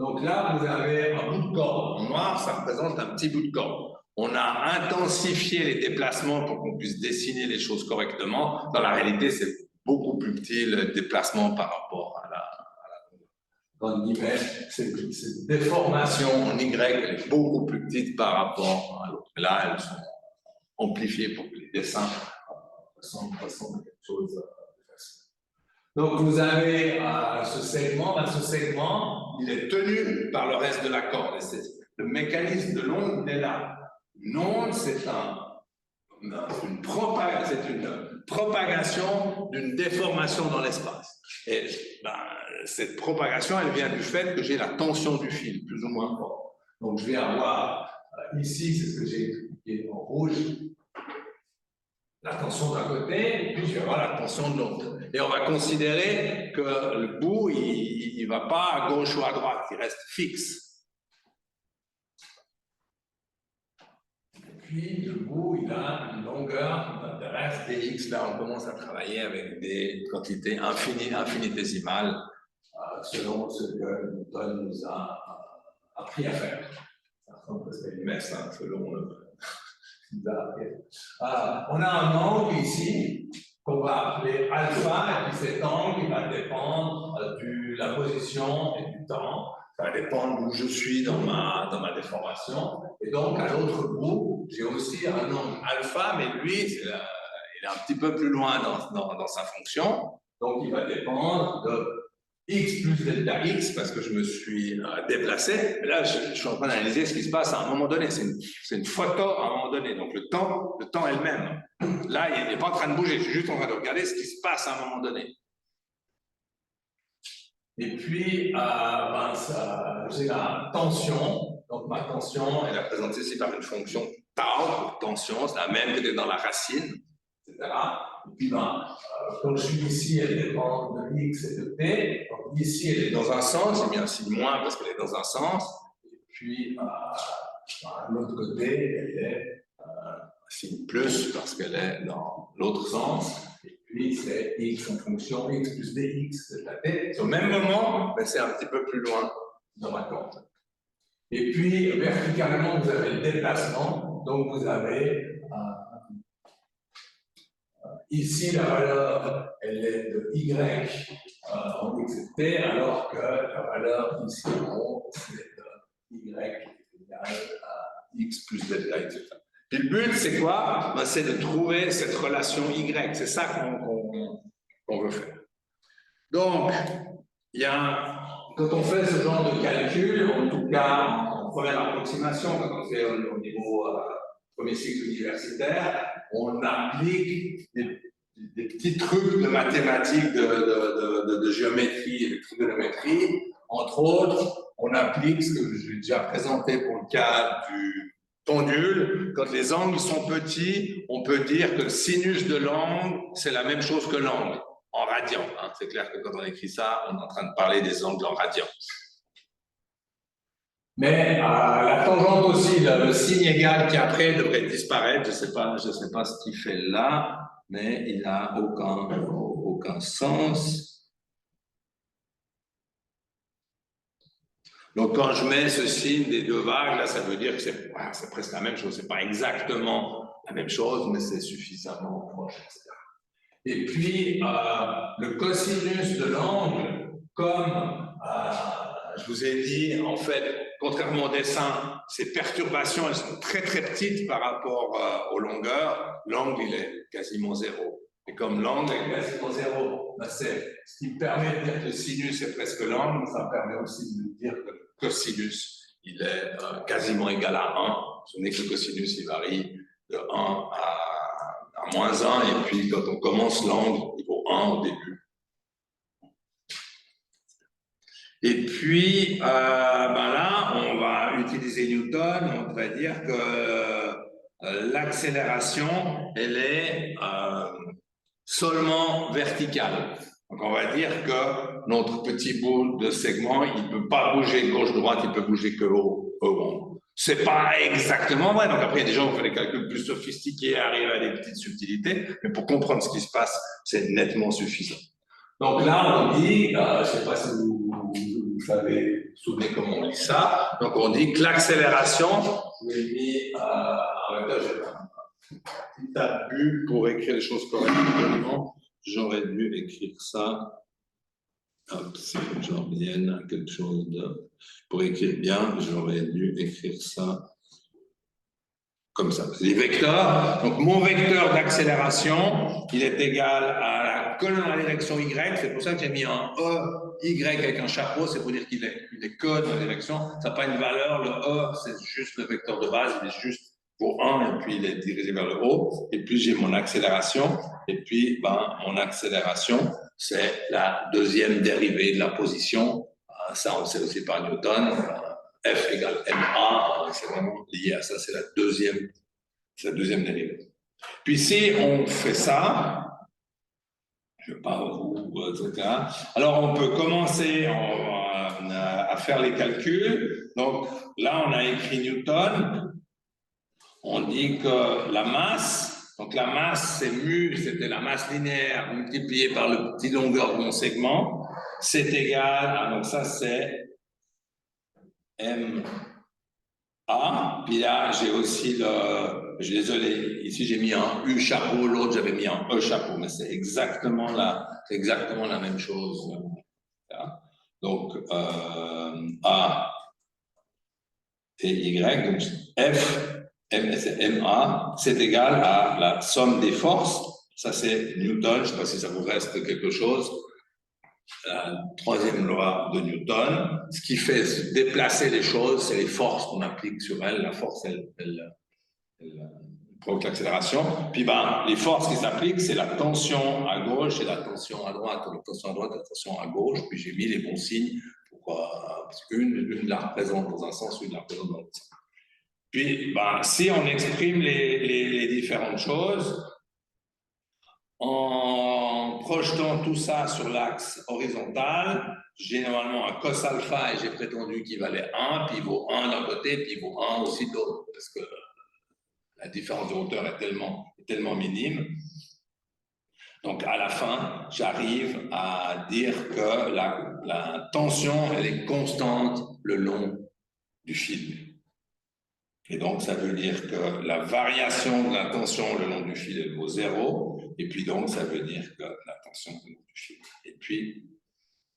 Donc là, vous avez un bout de corde. En noir, ça représente un petit bout de corde. On a intensifié les déplacements pour qu'on puisse dessiner les choses correctement. Dans la réalité, c'est beaucoup plus petit le déplacement par rapport à dans guillemets, cette déformation en Y, elle est beaucoup plus petite par rapport à l'autre. Là, elles sont amplifiées pour que les dessins ressemblent à quelque chose de facile. Donc, vous avez ce segment, il est tenu par le reste de la corde. Le mécanisme de l'onde, il est là. Une onde, c'est une propagation d'une déformation dans l'espace. Et cette propagation, elle vient du fait que j'ai la tension du fil, plus ou moins forte. Donc je vais avoir, ici, c'est ce que j'ai expliqué en rouge, la tension d'un côté, et puis je vais avoir la tension de l'autre. Et on va considérer que le bout, il ne va pas à gauche ou à droite, il reste fixe. Puis, le bout, il a une longueur qui m'intéresse, dx. Là, on commence à travailler avec des quantités infinitésimales, selon ce que Newton nous a appris à faire. Ça ressemble presque à une messe, hein, selon le. On a un angle ici, qu'on va appeler alpha, et puis cet angle, il va dépendre de la position et du temps. Ça va dépendre d'où je suis dans ma déformation. Et donc, à l'autre bout, j'ai aussi un angle alpha, mais lui, il est un petit peu plus loin dans sa fonction. Donc, il va dépendre de x plus delta x, parce que je me suis déplacé. Mais là, je suis en train d'analyser ce qui se passe à un moment donné. C'est une photo à un moment donné. Donc, le temps est le même. Là, il n'est pas en train de bouger. Je suis juste en train de regarder ce qui se passe à un moment donné. Et puis, j'ai la tension. Donc, ma tension, elle est représentée ici par une fonction tau, tension, c'est la même que dans la racine, etc. Et puis, quand je suis ici, elle dépend de x et de t. Donc, ici, elle est dans un sens, j'ai mis un signe moins parce qu'elle est dans un sens. Et puis, de l'autre côté, elle est un signe plus parce qu'elle est dans l'autre sens. Puis c'est x en fonction x plus dx de la t. Au même moment, mais c'est un petit peu plus loin dans ma corde. Et puis, verticalement, vous avez le déplacement. Donc, vous avez ici la valeur, elle est de y en x et t, alors que la valeur ici en haut, c'est de y égale à x plus delta, etc. Puis le but, c'est quoi? C'est de trouver cette relation Y. C'est ça qu'on veut faire. Donc, quand on fait ce genre de calcul, en tout cas en première approximation, quand on fait au niveau premier cycle universitaire, on applique des petits trucs de mathématiques, de géométrie et de trigonométrie. Entre autres, on applique ce que j'ai déjà présenté pour le cas du pendule. Quand les angles sont petits, on peut dire que le sinus de l'angle, c'est la même chose que l'angle, en radian. Hein. C'est clair que quand on écrit ça, on est en train de parler des angles en radian. Mais la tangente aussi, le signe égal qui après devrait disparaître, je sais pas ce qu'il fait là, mais il n'a aucun aucun sens. Donc, quand je mets ce signe des deux vagues, là, ça veut dire que c'est presque la même chose. C'est pas exactement la même chose, mais c'est suffisamment proche, etc. Et puis, le cosinus de l'angle, comme je vous ai dit, en fait, contrairement au dessin, ces perturbations, elles sont très très petites par rapport aux longueurs. L'angle, il est quasiment zéro. Et comme l'angle est quasiment zéro, ben c'est ce qui permet de dire que le sinus est presque l'angle, ça permet aussi de dire que le cosinus, il est quasiment égal à 1. Ce n'est que le cosinus, il varie de 1 à moins 1, et puis quand on commence l'angle, il vaut 1 au début. Et puis, là, on va utiliser Newton, on va dire que l'accélération, elle est seulement verticale. Donc, on va dire que notre petit bout de segment, il ne peut pas bouger gauche-droite, il peut bouger que haut. C'est pas exactement vrai. Donc, après, il y a des gens qui font des calculs plus sophistiqués, arrivent à des petites subtilités, mais pour comprendre ce qui se passe, c'est nettement suffisant. Donc là, on dit, je ne sais pas si vous savez, vous souvenez comment on lit ça. Donc, on dit que l'accélération, je l'ai mis en même temps, j'ai un petit abus pour écrire les choses correctement. J'aurais dû écrire ça. Hop, c'est que j'en revienne à quelque chose de. Pour écrire bien, j'aurais dû écrire ça comme ça. Les vecteurs. Donc, mon vecteur d'accélération, il est égal à la colonne dans la direction Y. C'est pour ça que j'ai mis un Y avec un chapeau. C'est pour dire qu'il est que dans la direction. Ça n'a pas une valeur. Le E, c'est juste le vecteur de base. Il est juste pour 1 et puis il est dirigé vers le haut. Et puis, j'ai mon accélération. Et puis, mon accélération, c'est la deuxième dérivée de la position. Ça, on le sait aussi par Newton. F égale ma, c'est vraiment lié à ça, c'est la deuxième dérivée. Puis si on fait ça, je parle vous, etc. Alors on peut commencer à faire les calculs. Donc là on a écrit Newton. On dit que la masse, donc la masse c'est mu, c'était la masse linéaire multipliée par le petit longueur de mon segment, c'est égal, donc ça c'est M A, puis là, j'ai aussi je suis désolé, ici j'ai mis un U chapeau, l'autre j'avais mis un E chapeau, mais c'est exactement la même chose. Donc, A et Y, donc F, c'est MA, c'est égal à la somme des forces. Ça, c'est Newton, je ne sais pas si ça vous reste quelque chose. La troisième loi de Newton. Ce qui fait se déplacer les choses, c'est les forces qu'on applique sur elles. La force, elle provoque l'accélération. Puis les forces qui s'appliquent, c'est la tension à gauche et la tension à droite. La tension à droite, la tension à gauche. Puis j'ai mis les bons signes. Pourquoi? Parce qu'une la représente dans un sens, une la représente dans l'autre sens. Puis si on exprime les différentes choses, en projetant tout ça sur l'axe horizontal, j'ai normalement un cos alpha et j'ai prétendu qu'il valait 1, puis il vaut 1 d'un côté, puis il vaut 1 aussi de l'autre, parce que la différence de hauteur est tellement minime. Donc à la fin, j'arrive à dire que la tension, elle est constante le long du fil. Et donc, ça veut dire que la variation de la tension le long du fil, elle vaut 0. Et puis donc, ça veut dire que la tension le long du fil. Et puis,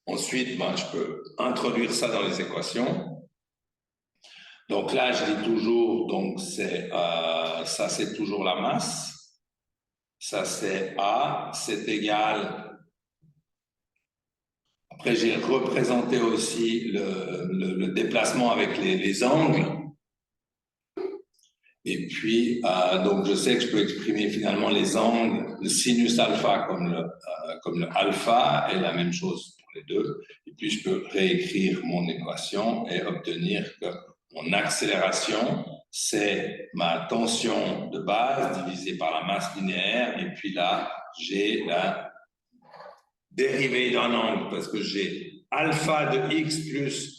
ensuite, je peux introduire ça dans les équations. Donc là, je dis toujours, donc ça c'est toujours la masse. Ça c'est A, c'est égal. Après, j'ai représenté aussi le déplacement avec les angles. Et puis, donc, je sais que je peux exprimer finalement les angles, le sinus alpha comme le alpha, et la même chose pour les deux. Et puis, je peux réécrire mon équation et obtenir que mon accélération, c'est ma tension de base divisée par la masse linéaire. Et puis là, j'ai la dérivée d'un angle parce que j'ai alpha de x plus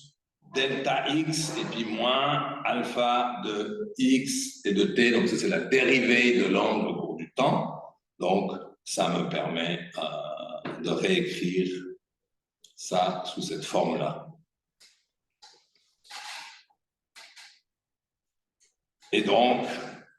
delta x et puis moins alpha de x et de t. Donc, ça, c'est la dérivée de l'angle au cours du temps. Donc, ça me permet de réécrire ça sous cette forme-là. Et donc,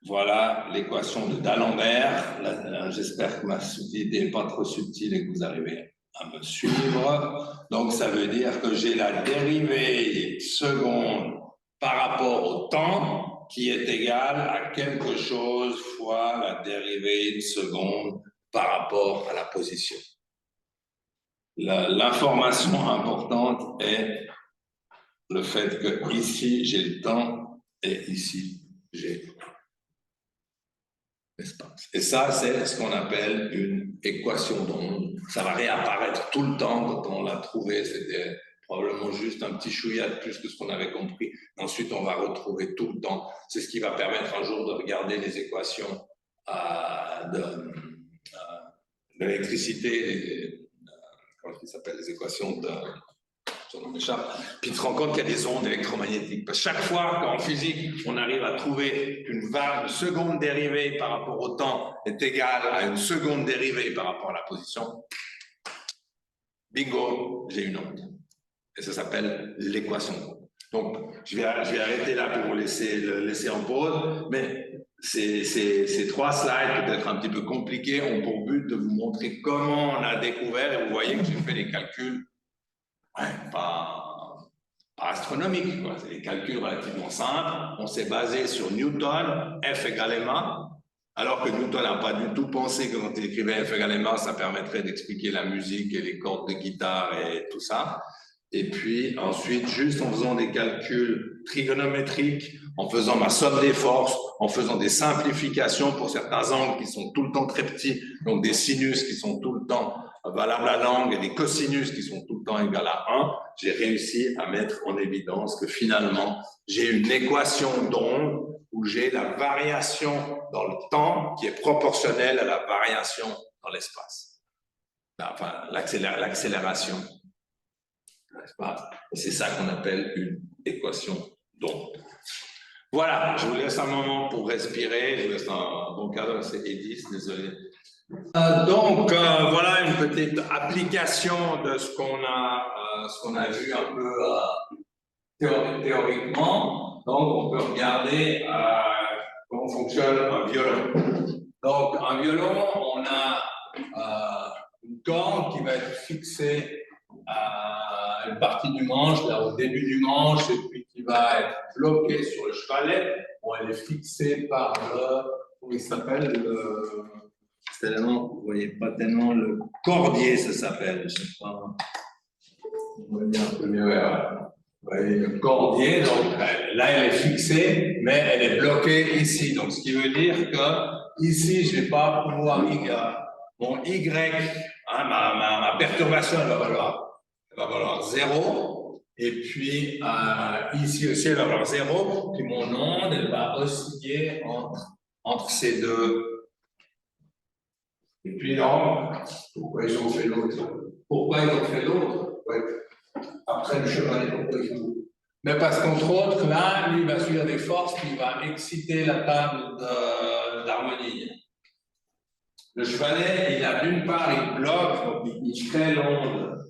voilà l'équation de D'Alembert. J'espère que ma subtilité n'est pas trop subtile et que vous arrivez à me suivre. Donc, ça veut dire que j'ai la dérivée seconde par rapport au temps qui est égale à quelque chose fois la dérivée seconde par rapport à la position. L'information importante est le fait que ici j'ai le temps et ici j'ai l'espace. Et ça, c'est ce qu'on appelle une équation d'onde. Ça va réapparaître tout le temps quand on l'a trouvé. C'était probablement juste un petit chouïa de plus que ce qu'on avait compris. Ensuite, on va retrouver tout le temps. C'est ce qui va permettre un jour de regarder les équations de l'électricité, comment ça s'appelle, les équations de... Son nom m'échappe. Puis tu te rends compte qu'il y a des ondes électromagnétiques. Parce que chaque fois qu'en physique, on arrive à trouver qu'une seconde dérivée par rapport au temps est égale à une seconde dérivée par rapport à la position, bingo, j'ai une onde. Et ça s'appelle l'équation. Donc, je vais arrêter là pour vous laisser en pause, mais ces 3 slides, peut-être un petit peu compliqués, ont pour but de vous montrer comment on a découvert, et vous voyez que j'ai fait les calculs pas astronomiques, quoi. C'est des calculs relativement simples. On s'est basé sur Newton, F égale ma, alors que Newton n'a pas du tout pensé que quand il écrivait F égale ma, ça permettrait d'expliquer la musique et les cordes de guitare et tout ça. Et puis ensuite, juste en faisant des calculs trigonométriques, en faisant ma somme des forces, en faisant des simplifications pour certains angles qui sont tout le temps très petits, donc des sinus qui sont tout le temps valables à l'angle et des cosinus qui sont tout le temps égales à 1, j'ai réussi à mettre en évidence que finalement, j'ai une équation d'onde où j'ai la variation dans le temps qui est proportionnelle à la variation dans l'espace. Enfin, l'accélération. C'est ça qu'on appelle une équation d'onde. Voilà, je vous laisse un moment pour respirer. Je vous laisse un bon quart d'heure, c'est Edith, désolé. Donc, voilà une petite application de ce qu'on a vu un peu théoriquement. Donc, on peut regarder comment fonctionne un violon. Donc, un violon, on a une corde qui va être fixée à une partie du manche, là au début du manche, et puis qui va être bloquée sur le chevalet. Bon, elle est fixée par comment il s'appelle, vous voyez pas tellement le cordier, ça s'appelle, je sais pas. On va dire un peu mieux, vous voyez le cordier, donc là elle est fixée, mais elle est bloquée ici. Donc ce qui veut dire que ici je ne vais pas pouvoir mon Y, hein, ma perturbation elle va valoir 0. Et puis ici aussi elle va valoir 0. Puis mon onde elle va osciller entre ces deux. Et puis non, pourquoi ils ont fait l'autre? Ouais. Après le chevalet, pourquoi ils ont... Mais parce qu'entre autres, là, lui, il va suivre des forces, puis il va exciter la table d'harmonie. Le chevalet, il a d'une part, il bloque, donc il crée l'onde.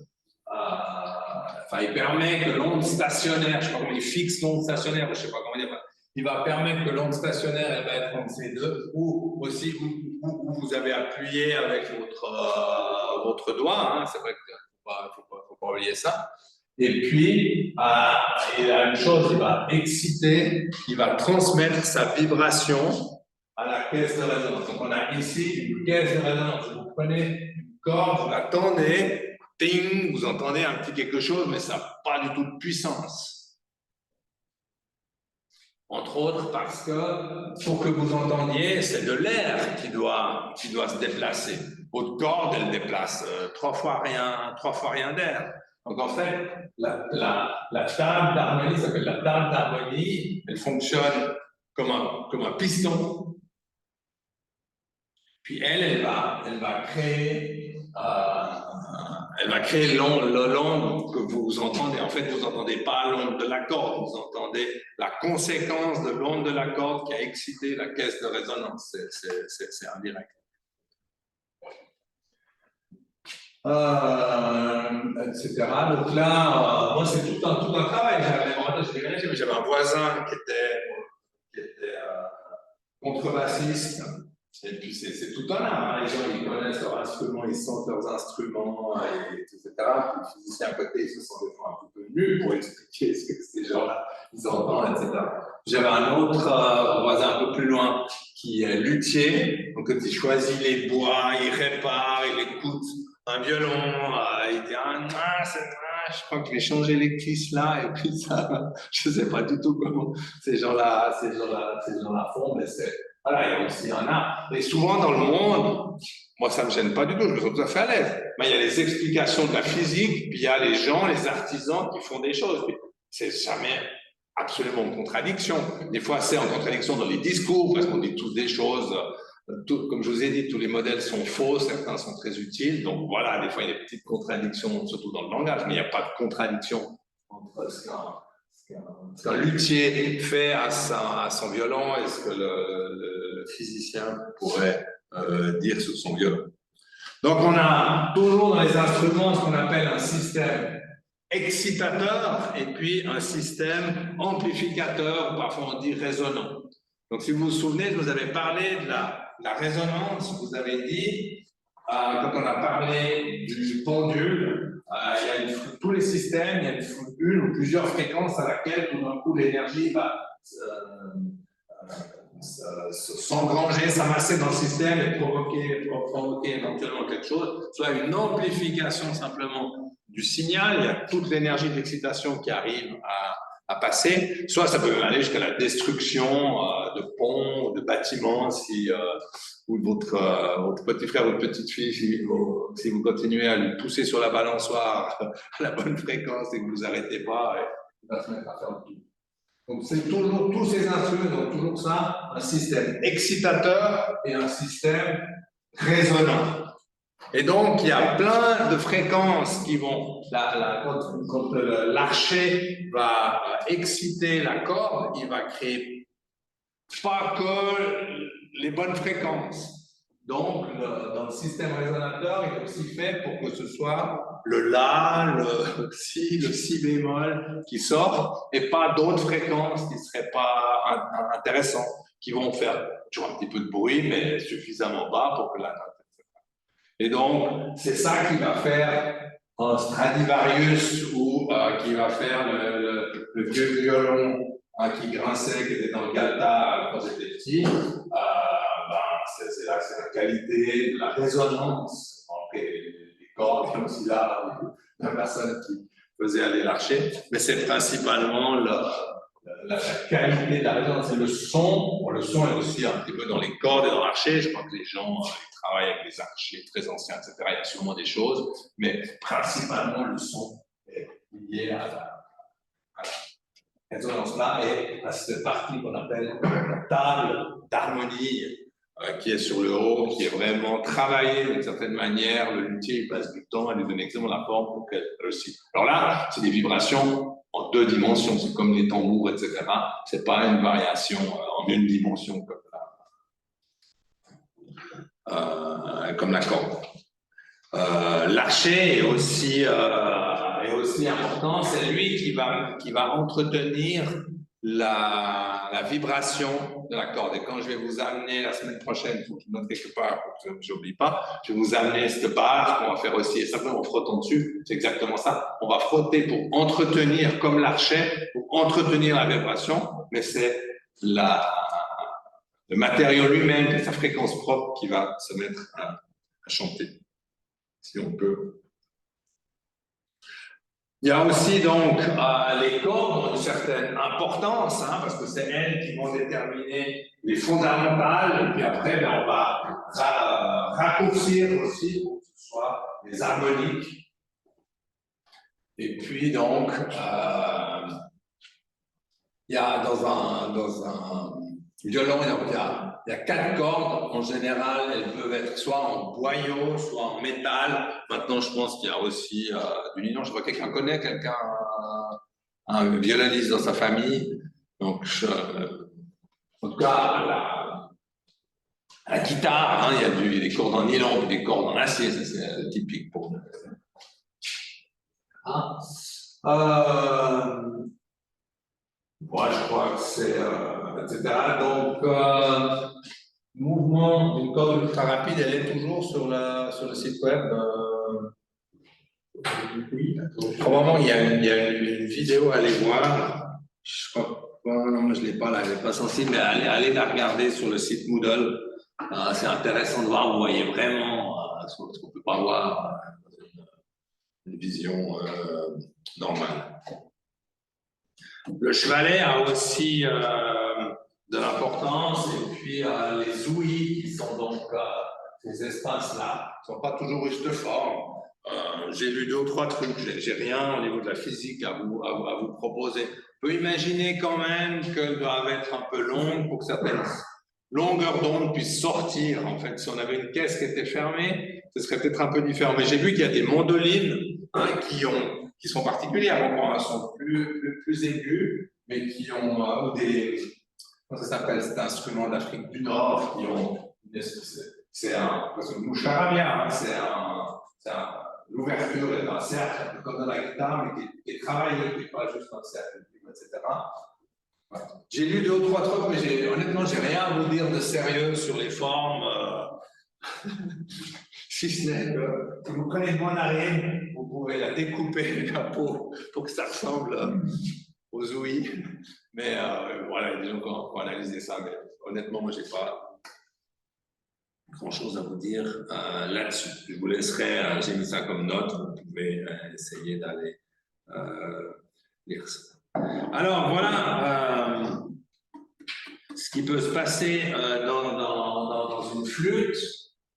Enfin, il permet que l'onde stationnaire, je ne sais pas comment il fixe l'onde stationnaire, je ne sais pas comment dire. Il va permettre que l'onde stationnaire, elle va être entre ces deux, ou aussi où vous avez appuyé avec votre doigt, hein, c'est vrai qu'il ne faut pas oublier ça. Et puis, il a une chose, il va exciter, il va transmettre sa vibration à la caisse de résonance. Donc, on a ici une caisse de résonance. Vous prenez une corde, vous la tendez, ting, vous entendez un petit quelque chose, mais ça n'a pas du tout de puissance. Entre autres parce que, pour que vous entendiez, c'est de l'air qui doit se déplacer. Votre corde, elle déplace 3 fois rien d'air. Donc en fait, la table d'harmonie s'appelle la table d'harmonie, elle fonctionne comme un piston. Puis elle va créer l'onde que vous entendez. En fait, vous n'entendez pas l'onde de la corde, vous entendez la conséquence de l'onde de la corde qui a excité la caisse de résonance. C'est indirect. etc. Donc là, moi, c'est tout un travail. J'avais un voisin qui était contrebassiste. Et puis, c'est tout un art. Hein. Les gens, ils connaissent leurs instruments, ils sentent leurs instruments, etc. Puis, les physiciens à côté, ils se sont des fois un peu nuls pour expliquer ce que ces gens-là, ils entendent, etc. J'avais un autre voisin un peu plus loin qui est luthier. Donc, quand il choisit les bois, il répare, il écoute un violon, il dit je crois que les champs électriques là, et puis ça, je ne sais pas du tout comment ces gens-là font, mais c'est. Voilà, il y a aussi un art. Et souvent dans le monde, moi ça ne me gêne pas du tout, je me sens tout à fait à l'aise. Mais il y a les explications de la physique, puis il y a les gens, les artisans qui font des choses. C'est jamais absolument en contradiction. Des fois, c'est en contradiction dans les discours, parce qu'on dit tous des choses. Comme je vous ai dit, tous les modèles sont faux, certains sont très utiles. Donc voilà, des fois, il y a des petites contradictions, surtout dans le langage, mais il n'y a pas de contradiction entre ce qu'un luthier fait à son violon et ce que le physicien pourrait dire sur son violon. Donc, on a toujours dans les instruments ce qu'on appelle un système excitateur et puis un système amplificateur, ou parfois on dit résonant. Donc, si vous vous souvenez, je vous avais parlé de la résonance, vous avez dit, quand on a parlé du pendule, il y a tous les systèmes, il y a une ou plusieurs fréquences à laquelle tout d'un coup l'énergie va s'engranger, s'amasser dans le système et provoquer éventuellement quelque chose, soit une amplification simplement du signal, il y a toute l'énergie de l'excitation qui arrive à passer, soit ça peut aller jusqu'à la destruction de ponts, de bâtiments, ou votre petit frère ou votre petite fille, si vous continuez à lui pousser sur la balançoire à la bonne fréquence et que vous arrêtez pas, il va se mettre à faire le tout. Donc c'est toujours tous ces instruments, donc toujours ça, un système excitateur et un système résonant. Et donc, il y a plein de fréquences qui vont, quand l'archet va exciter la corde, il va créer pas que les bonnes fréquences. Donc, dans le système résonateur, il est aussi fait pour que ce soit le La, le Si bémol qui sort, et pas d'autres fréquences qui ne seraient pas intéressantes, qui vont faire toujours un petit peu de bruit, mais suffisamment bas pour que la note. Et donc, c'est ça qui va faire un Stradivarius ou qui va faire le vieux violon qui grinçait, qui était dans le Galta quand j'étais petit. C'est la qualité de la résonance entre les cordes, comme si là, la personne qui faisait aller l'archer. Mais c'est principalement la qualité de la résonance. C'est le son. Bon, le son est aussi un petit peu dans les cordes et dans l'archer. Je crois que les gens travaillent avec des archers très anciens, etc. Il y a sûrement des choses, mais principalement le son est lié à la résonance-là et à cette partie qu'on appelle la table d'harmonie qui est sur le haut, qui est vraiment travaillée d'une certaine manière. Le luthier, il passe du temps à lui donner exactement la forme pour qu'elle réussisse. Alors là, c'est des vibrations en 2 dimensions, c'est comme les tambours, etc. C'est pas une variation en 1 dimension comme la corde. L'archet est aussi important, c'est lui qui va entretenir la vibration de la corde. Et quand je vais vous amener la semaine prochaine, il faut que je note quelque part pour que je n'oublie pas, je vais vous amener cette barre qu'on va faire aussi, et simplement en frottant dessus, c'est exactement ça. On va frotter pour entretenir, comme l'archet, pour entretenir la vibration, mais c'est le matériau lui-même, sa fréquence propre qui va se mettre à chanter, si on peut. Il y a aussi donc les cordes ont une certaine importance, parce que c'est elles qui vont déterminer les fondamentales, et puis après, on va raccourcir aussi pour que ce soit les harmoniques. Et puis donc, il y a dans un violon, il y a 4 cordes. En général, elles peuvent être soit en boyau, soit en métal. Maintenant, je pense qu'il y a aussi du nylon. Je vois quelqu'un connaît un violoniste dans sa famille. Donc, en tout cas, La guitare, hein, il y a des cordes en nylon, des cordes en acier, ça c'est typique pour nous. Hein? Ouais, je crois que c'est, etc. Donc, mouvement d'une corde ultra rapide, elle est toujours sur le site web. Oui, probablement il y a une vidéo à aller voir. Je crois, non, moi je ne l'ai pas là, je n'ai pas sensible, mais allez la regarder sur le site Moodle. C'est intéressant de voir, vous voyez vraiment ce qu'on ne peut pas voir dans une vision normale. Le chevalet a aussi de l'importance, et puis les ouïes qui sont donc ces espaces-là, ne sont pas toujours juste de forme. J'ai lu 2 ou 3 trucs, j'ai rien au niveau de la physique à vous proposer. On peut imaginer quand même qu'elles doivent être un peu longues pour que certaines longueurs d'onde puissent sortir. En fait, si on avait une caisse qui était fermée, ce serait peut-être un peu différent. Mais j'ai vu qu'il y a des mandolines qui sont particulières, elles sont plus aiguës, mais qui ont des, comment ça s'appelle cet instrument d'Afrique du Nord, qui ont c'est une mouche arabia, hein, l'ouverture est un cercle, un peu comme dans la guitare, mais qui est travaillé, qui n'est pas juste un cercle, etc. Ouais. J'ai lu 2 ou 3 trucs, mais honnêtement, j'ai rien à vous dire de sérieux sur les formes. Si ce n'est que si vous prenez une mandarine, vous pouvez la découper la peau pour que ça ressemble aux ouïes. Mais voilà, des gens qui ont analysé ça, mais honnêtement, moi, je n'ai pas grand-chose à vous dire là-dessus. Je vous laisserai, j'ai mis ça comme note, vous pouvez essayer d'aller lire ça. Alors voilà ce qui peut se passer dans une flûte.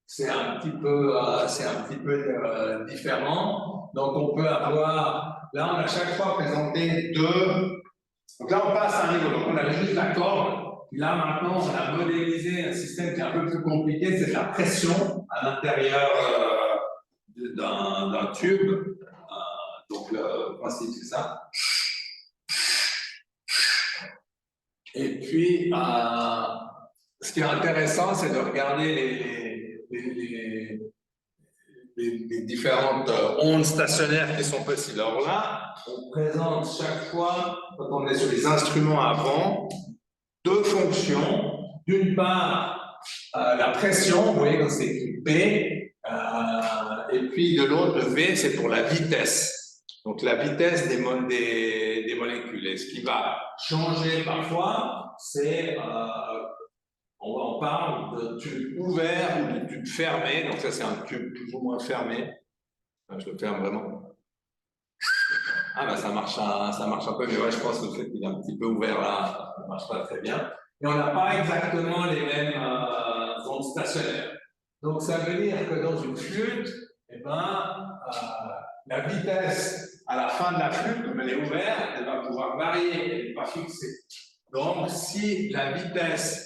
C'est un petit peu différent. Donc on peut avoir, là on a chaque fois présenté 2. Donc là on passe à un niveau, donc on avait juste la corde. Puis là maintenant on a modélisé un système qui est un peu plus compliqué, c'est la pression à l'intérieur d'un tube. Donc le principe c'est ça. Et puis ce qui est intéressant c'est de regarder les différentes ondes stationnaires qui sont possibles. Alors là, on présente chaque fois, quand on est sur les instruments avant, 2 fonctions. D'une part, la pression, vous voyez quand c'est écrit P, et puis de l'autre, le V, c'est pour la vitesse. Donc la vitesse des molécules. Et ce qui va changer parfois, c'est on parle de tube ouvert ou de tube fermé. Donc ça, c'est un tube plus ou moins fermé. Je le ferme vraiment. Ah ben ça marche un peu, mais ouais, je pense que le fait qu'il est un petit peu ouvert là, ça ne marche pas très bien. Et on n'a pas exactement les mêmes ondes stationnaires. Donc ça veut dire que dans une flûte, eh ben, la vitesse à la fin de la flûte, comme elle est ouverte, elle va pouvoir varier, elle n'est pas fixée. Donc si la vitesse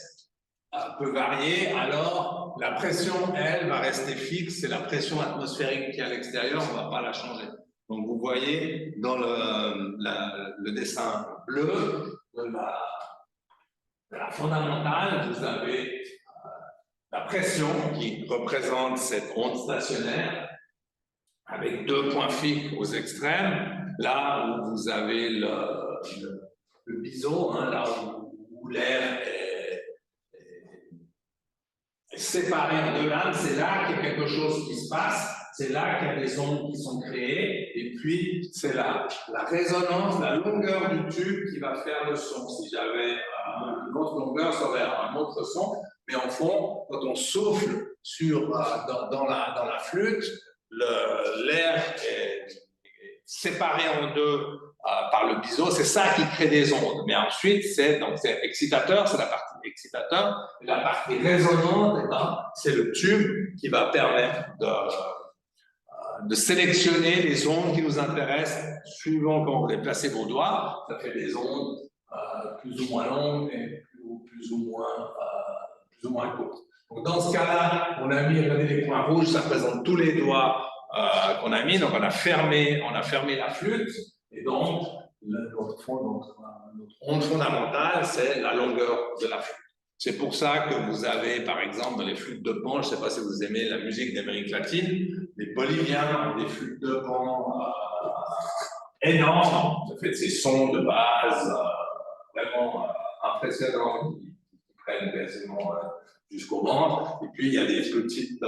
peut varier, alors la pression, elle, va rester fixe, c'est la pression atmosphérique qui est à l'extérieur, on ne va pas la changer. Donc vous voyez dans le dessin bleu de la fondamentale, vous avez la pression qui représente cette onde stationnaire avec 2 points fixes aux extrêmes, là où vous avez le biseau, hein, là où l'air est séparé en 2 lames, c'est là qu'il y a quelque chose qui se passe, c'est là qu'il y a des ondes qui sont créées, et puis c'est la résonance, la longueur du tube qui va faire le son. Si j'avais une autre longueur, ça aurait un autre son, mais en fond, quand on souffle dans la flûte, l'air est séparé en 2 par le biseau, c'est ça qui crée des ondes. Mais ensuite, c'est excitateur, c'est la partie excitateur, et la partie résonante, c'est le tube qui va permettre de sélectionner les ondes qui nous intéressent suivant comment vous allez placer vos doigts. Ça fait des ondes plus ou moins longues et plus ou moins courtes. Donc dans ce cas-là, on a mis, regardez les points rouges, ça représente tous les doigts qu'on a mis. Donc on a fermé la flûte, et donc notre onde fondamentale, c'est la longueur de la flûte. C'est pour ça que vous avez, par exemple, dans les flûtes de pan, je ne sais pas si vous aimez la musique d'Amérique latine, les Boliviens ont des flûtes de pan énormes, ça fait ces sons de base vraiment impressionnants qui prennent quasiment jusqu'au ventre. Et puis il y a des petites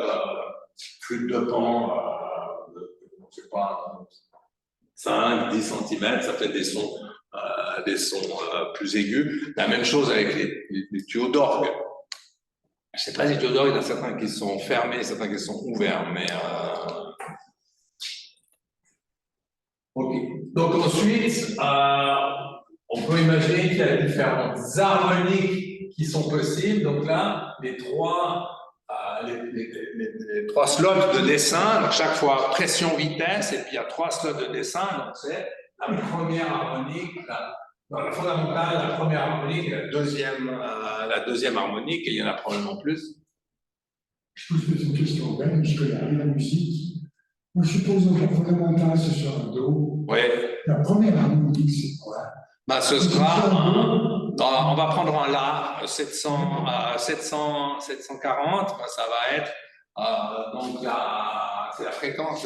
flûtes de pan, je ne sais pas, 5, 10 cm, ça fait des sons plus aigus. La même chose avec les tuyaux d'orgue. Je ne sais pas si les tuyaux d'orgue, il y en a certains qui sont fermés, certains qui sont ouverts, mais ok. Donc ensuite, on peut imaginer qu'il y a différentes harmoniques qui sont possibles. Donc là, les trois slots de dessin, donc chaque fois pression, vitesse, et puis il y a 3 slots de dessin. Donc c'est la première harmonique, la fondamentale, la première harmonique, la deuxième harmonique, et il y en a probablement plus. Je vous pose une question, Ben, je connais la musique. Moi, je suppose que la fondamentale, c'est sur un Do. Oui. La première harmonique, c'est quoi? Bah, ce sera on va prendre un La, 740, bah, ça va être donc c'est la fréquence,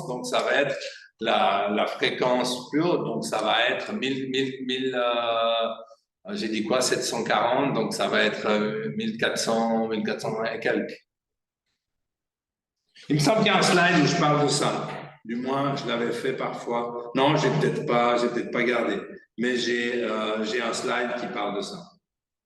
donc ça va être la fréquence plus haute, donc ça va être 1000 j'ai dit quoi, 740, donc ça va être 1400 et quelques. Il me semble qu'il y a un slide où je parle de ça. Du moins, je l'avais fait parfois. Non, j'ai peut-être pas gardé. Mais j'ai un slide qui parle de ça.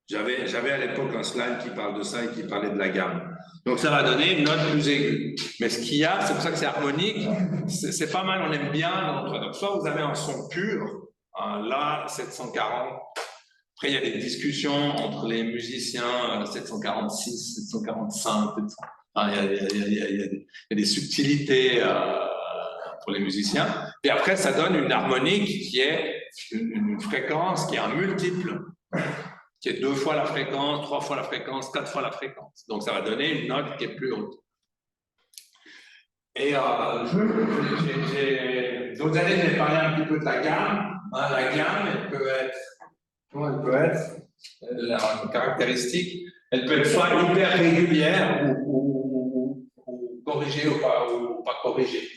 J'avais à l'époque un slide qui parle de ça et qui parlait de la gamme. Donc ça va donner une note plus aiguë. Mais ce qu'il y a, c'est pour ça que c'est harmonique, c'est pas mal, on aime bien. Donc, soit vous avez un son pur, un La 740. Après, il y a des discussions entre les musiciens 746, 745, il y a des subtilités pour les musiciens. Et après, ça donne une harmonique qui est une fréquence qui est un multiple, qui est 2 fois la fréquence, 3 fois la fréquence, 4 fois la fréquence. Donc, ça va donner une note qui est plus haute. Et d'autres années, j'ai parlé un petit peu de la gamme. La gamme, elle peut être la caractéristique, elle peut être soit hyper régulière ou corrigée ou pas corrigée.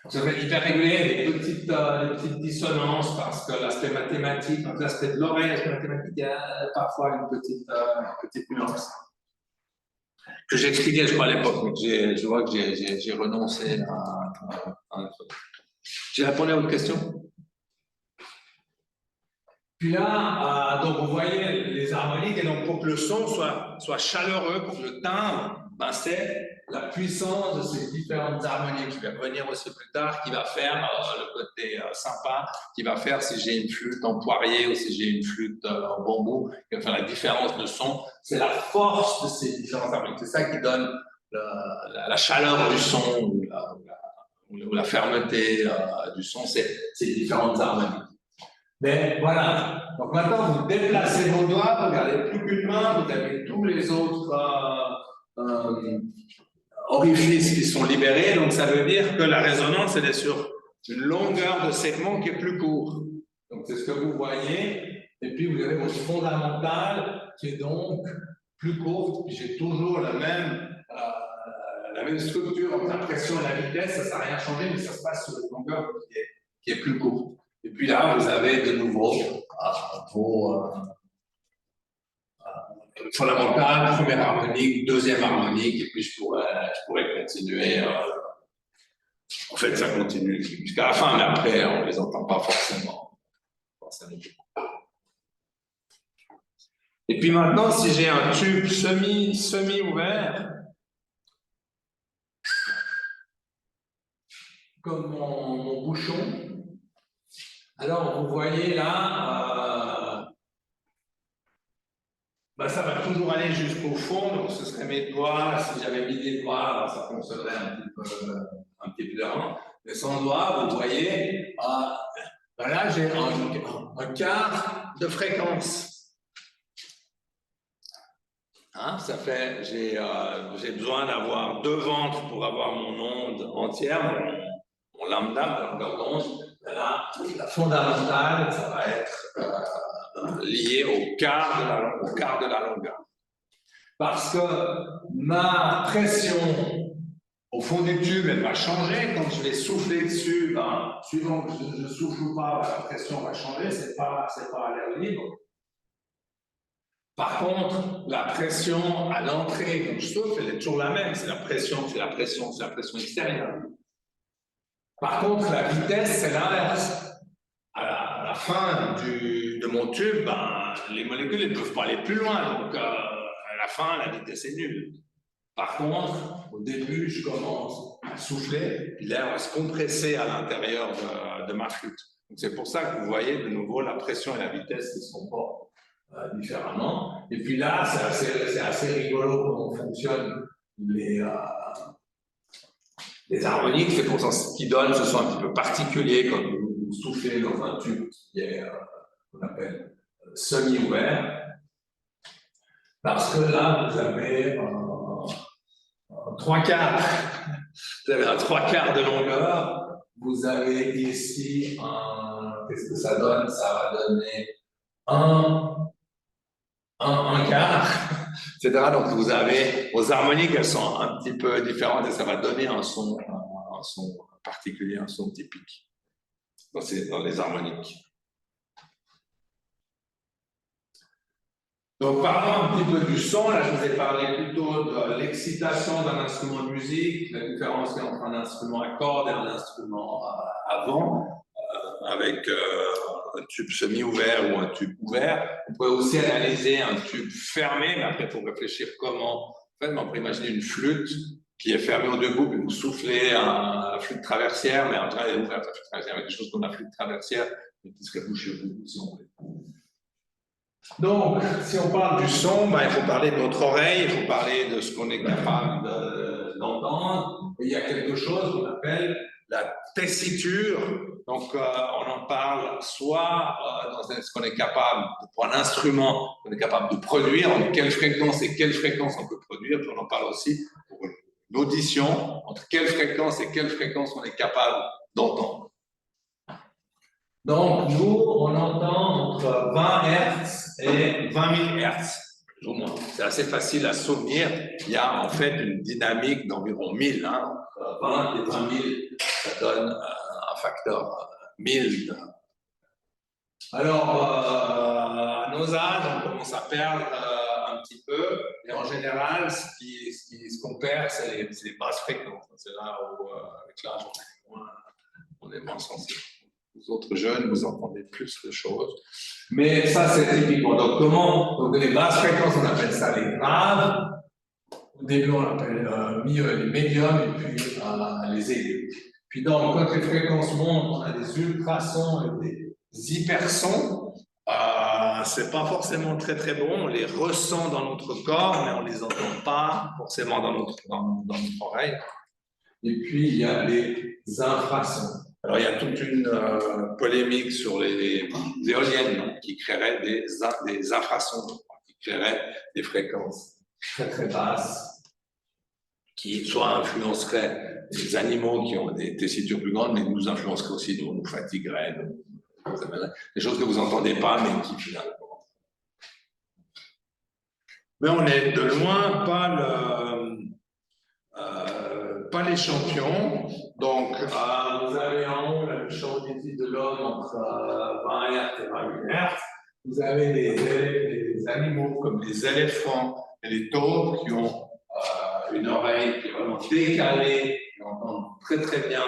Ça peut être hyper régulier, des petites dissonances parce que l'aspect mathématique, l'aspect de l'oreille, l'aspect mathématique, il y a parfois une petite nuance. Que j'expliquais, je crois, à l'époque, mais je vois que j'ai renoncé à un truc. J'ai répondu à votre question? Puis là, donc vous voyez les harmoniques, et donc pour que le son soit chaleureux, pour que le timbre, ben c'est la puissance de ces différentes harmoniques. Je vais revenir aussi plus tard, qui va faire le côté sympa, qui va faire si j'ai une flûte en poirier ou si j'ai une flûte en bambou, qui va faire la différence de son. C'est la force de ces différentes harmoniques. C'est ça qui donne la chaleur du son ou la fermeté du son, c'est les différentes harmoniques. Mais voilà, donc maintenant vous déplacez vos doigts, vous gardez plus qu'une main, vous avez tous les autres orifices qui sont libérés, donc ça veut dire que la résonance elle est sur une longueur de segment qui est plus court. Donc c'est ce que vous voyez, et puis vous avez votre fondamentale qui est donc plus courte, puis j'ai toujours la même structure entre la pression et la vitesse, ça n'a rien changé, mais ça se passe sur une longueur qui est plus courte. Et puis là, vous avez de nouveau vos fondamentales, première harmonique, deuxième harmonique, et puis je pourrais continuer. En fait, ça continue jusqu'à la fin, mais après, on ne les entend pas forcément. Et puis maintenant, si j'ai un tube semi-ouvert, comme mon bouchon, alors, vous voyez là, ça va toujours aller jusqu'au fond, donc ce serait mes doigts. Si j'avais mis des doigts, ça fonctionnerait un petit peu différent. Mais sans doigts, vous voyez, là j'ai un quart de fréquence. Ça fait, j'ai besoin d'avoir 2 ventres pour avoir mon onde entière, mon lambda, ma longueur d'onde. Là, la fondamentale, ça va être lié au quart de la longueur. Parce que ma pression au fond du tube, elle va changer. Quand je vais souffler dessus, ben, suivant que je souffle ou pas, ben, la pression va changer. C'est pas à l'air libre. Par contre, la pression à l'entrée, quand je souffle, elle est toujours la même. C'est la pression extérieure. Par contre, la vitesse, c'est l'inverse. À la fin de mon tube, ben, les molécules ne peuvent pas aller plus loin. Donc, à la fin, la vitesse est nulle. Par contre, au début, je commence à souffler, puis l'air va se compresser à l'intérieur de ma flûte. C'est pour ça que vous voyez de nouveau la pression et la vitesse qui se comportent différemment. Et puis là, c'est assez rigolo comment fonctionnent les harmoniques. C'est pour ça qui donne ce son un petit peu particulier quand vous soufflez dans un tube qui est qu'on appelle semi-ouvert. Parce que là, vous avez trois quarts. Vous avez un trois quarts de longueur. Vous avez ici qu'est-ce que ça donne? Ça va donner un quart, etc. Donc vous avez vos harmoniques, elles sont un petit peu différentes et ça va donner un son particulier, un son typique dans les harmoniques. Donc parlons un petit peu du son. Là, je vous ai parlé plutôt de l'excitation d'un instrument de musique, la différence entre un instrument à cordes et un instrument à vent, avec un tube semi-ouvert ou un tube ouvert. On peut aussi analyser un tube fermé, mais après, il faut réfléchir comment. En fait, on peut imaginer une flûte qui est fermée aux deux bouts, puis vous soufflez la flûte traversière, mais en général, elle est ouverte, la flûte traversière, avec des choses comme la flûte traversière, mais qui serait bouchée au bout, si on veut. Donc, si on parle du son, ben, il faut parler de notre oreille, il faut parler de ce qu'on est capable d'entendre. Et il y a quelque chose qu'on appelle la tessiture. Donc, on en parle soit dans ce qu'on est capable, pour un instrument, on est capable de produire, en quelle fréquence et quelle fréquence on peut produire. Puis on en parle aussi pour l'audition, entre quelle fréquence et quelle fréquence on est capable d'entendre. Donc, nous, on entend entre 20 Hz et 20 000 Hz, plus ou moins. C'est assez facile à souvenir. Il y a en fait une dynamique d'environ 1000. Hein. 20 et 20 000, ça donne un facteur 1000. Alors, à nos âges, on commence à perdre un petit peu. Et en général, ce qu'on perd, c'est les basses fréquences. C'est là où, avec l'âge, on est moins sensible. Les autres jeunes, vous entendez plus de choses. Mais ça, c'est typiquement. Donc, donc, les basses fréquences, on appelle ça les graves. Au début, on appelle les médiums et puis les aigus. Puis, donc, quand les fréquences montent, on a des ultrasons et des hypersons. C'est pas forcément très très bon. On les ressent dans notre corps, mais on les entend pas forcément dans notre oreille. Et puis, il y a les infrasons. Alors, il y a toute une polémique sur les éoliennes qui créeraient des infrasons, qui créeraient des fréquences très très basses, qui soit influenceraient les animaux qui ont des tessitures plus grandes, mais nous influenceraient aussi, nous fatigueraient, des choses que vous n'entendez pas, mais qui finalement. Mais on est de loin pas les champions. Donc, vous avez en haut le champ d'étude de l'homme entre 20 Hz et 20 000 Hz. Vous avez les animaux comme les éléphants et les taupes qui ont une oreille qui est vraiment décalée, qui entendent très très bien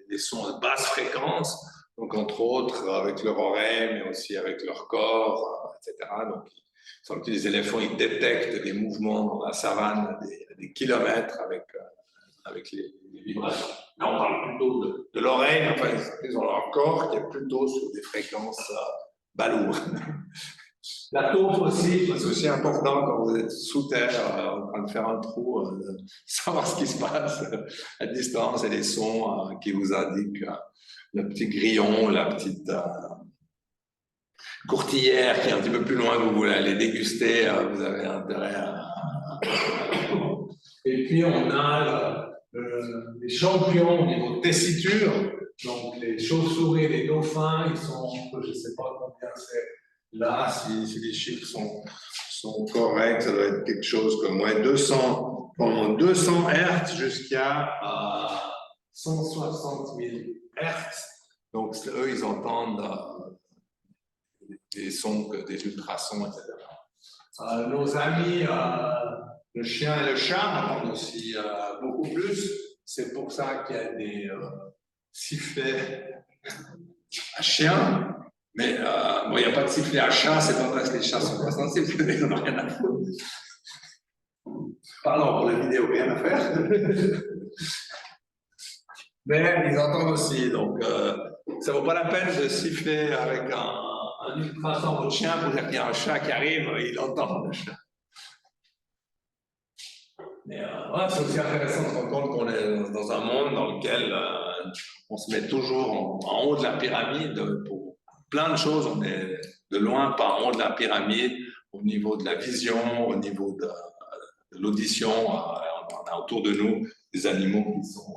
les sons de basse fréquence. Donc, entre autres, avec leur oreille, mais aussi avec leur corps, etc. Donc, il semble que les éléphants ils détectent des mouvements dans la savane à des kilomètres avec les vibrations. Là, on parle plutôt de l'oreille, enfin, ils ont leur corps qui est plutôt sur des fréquences balourdes. La taupe aussi, c'est aussi important quand vous êtes sous terre, en train de faire un trou, savoir ce qui se passe à distance et les sons qui vous indiquent le petit grillon, la petite courtillère qui est un petit peu plus loin que vous voulez aller déguster, vous avez intérêt à... Et puis on a les champions au niveau tessiture, donc les chauves-souris, les dauphins, ils sont, je ne sais pas combien c'est, là, si les chiffres sont corrects, ça doit être quelque chose comme 200, pendant 200 Hertz jusqu'à 160 000 Hertz. Donc, eux, ils entendent des sons, des ultrasons, etc. Nos amis, le chien et le chat entendent aussi beaucoup plus. C'est pour ça qu'il y a des sifflets à chien. Mais bon, il n'y a pas de sifflet à chat, c'est pas parce que les chats sont pas sensibles, ils n'ont rien à foutre. Pardon pour la vidéo, rien à faire. Mais ils entendent aussi, donc ça ne vaut pas la peine de siffler avec un ultrason au chien pour dire qu'il y a un chat qui arrive, il entend le chat. Mais ouais, c'est aussi intéressant de se rendre compte qu'on est dans un monde dans lequel on se met toujours en haut de la pyramide pour plein de choses. On est de loin pas en haut de la pyramide au niveau de la vision, au niveau de l'audition. On a autour de nous des animaux qui sont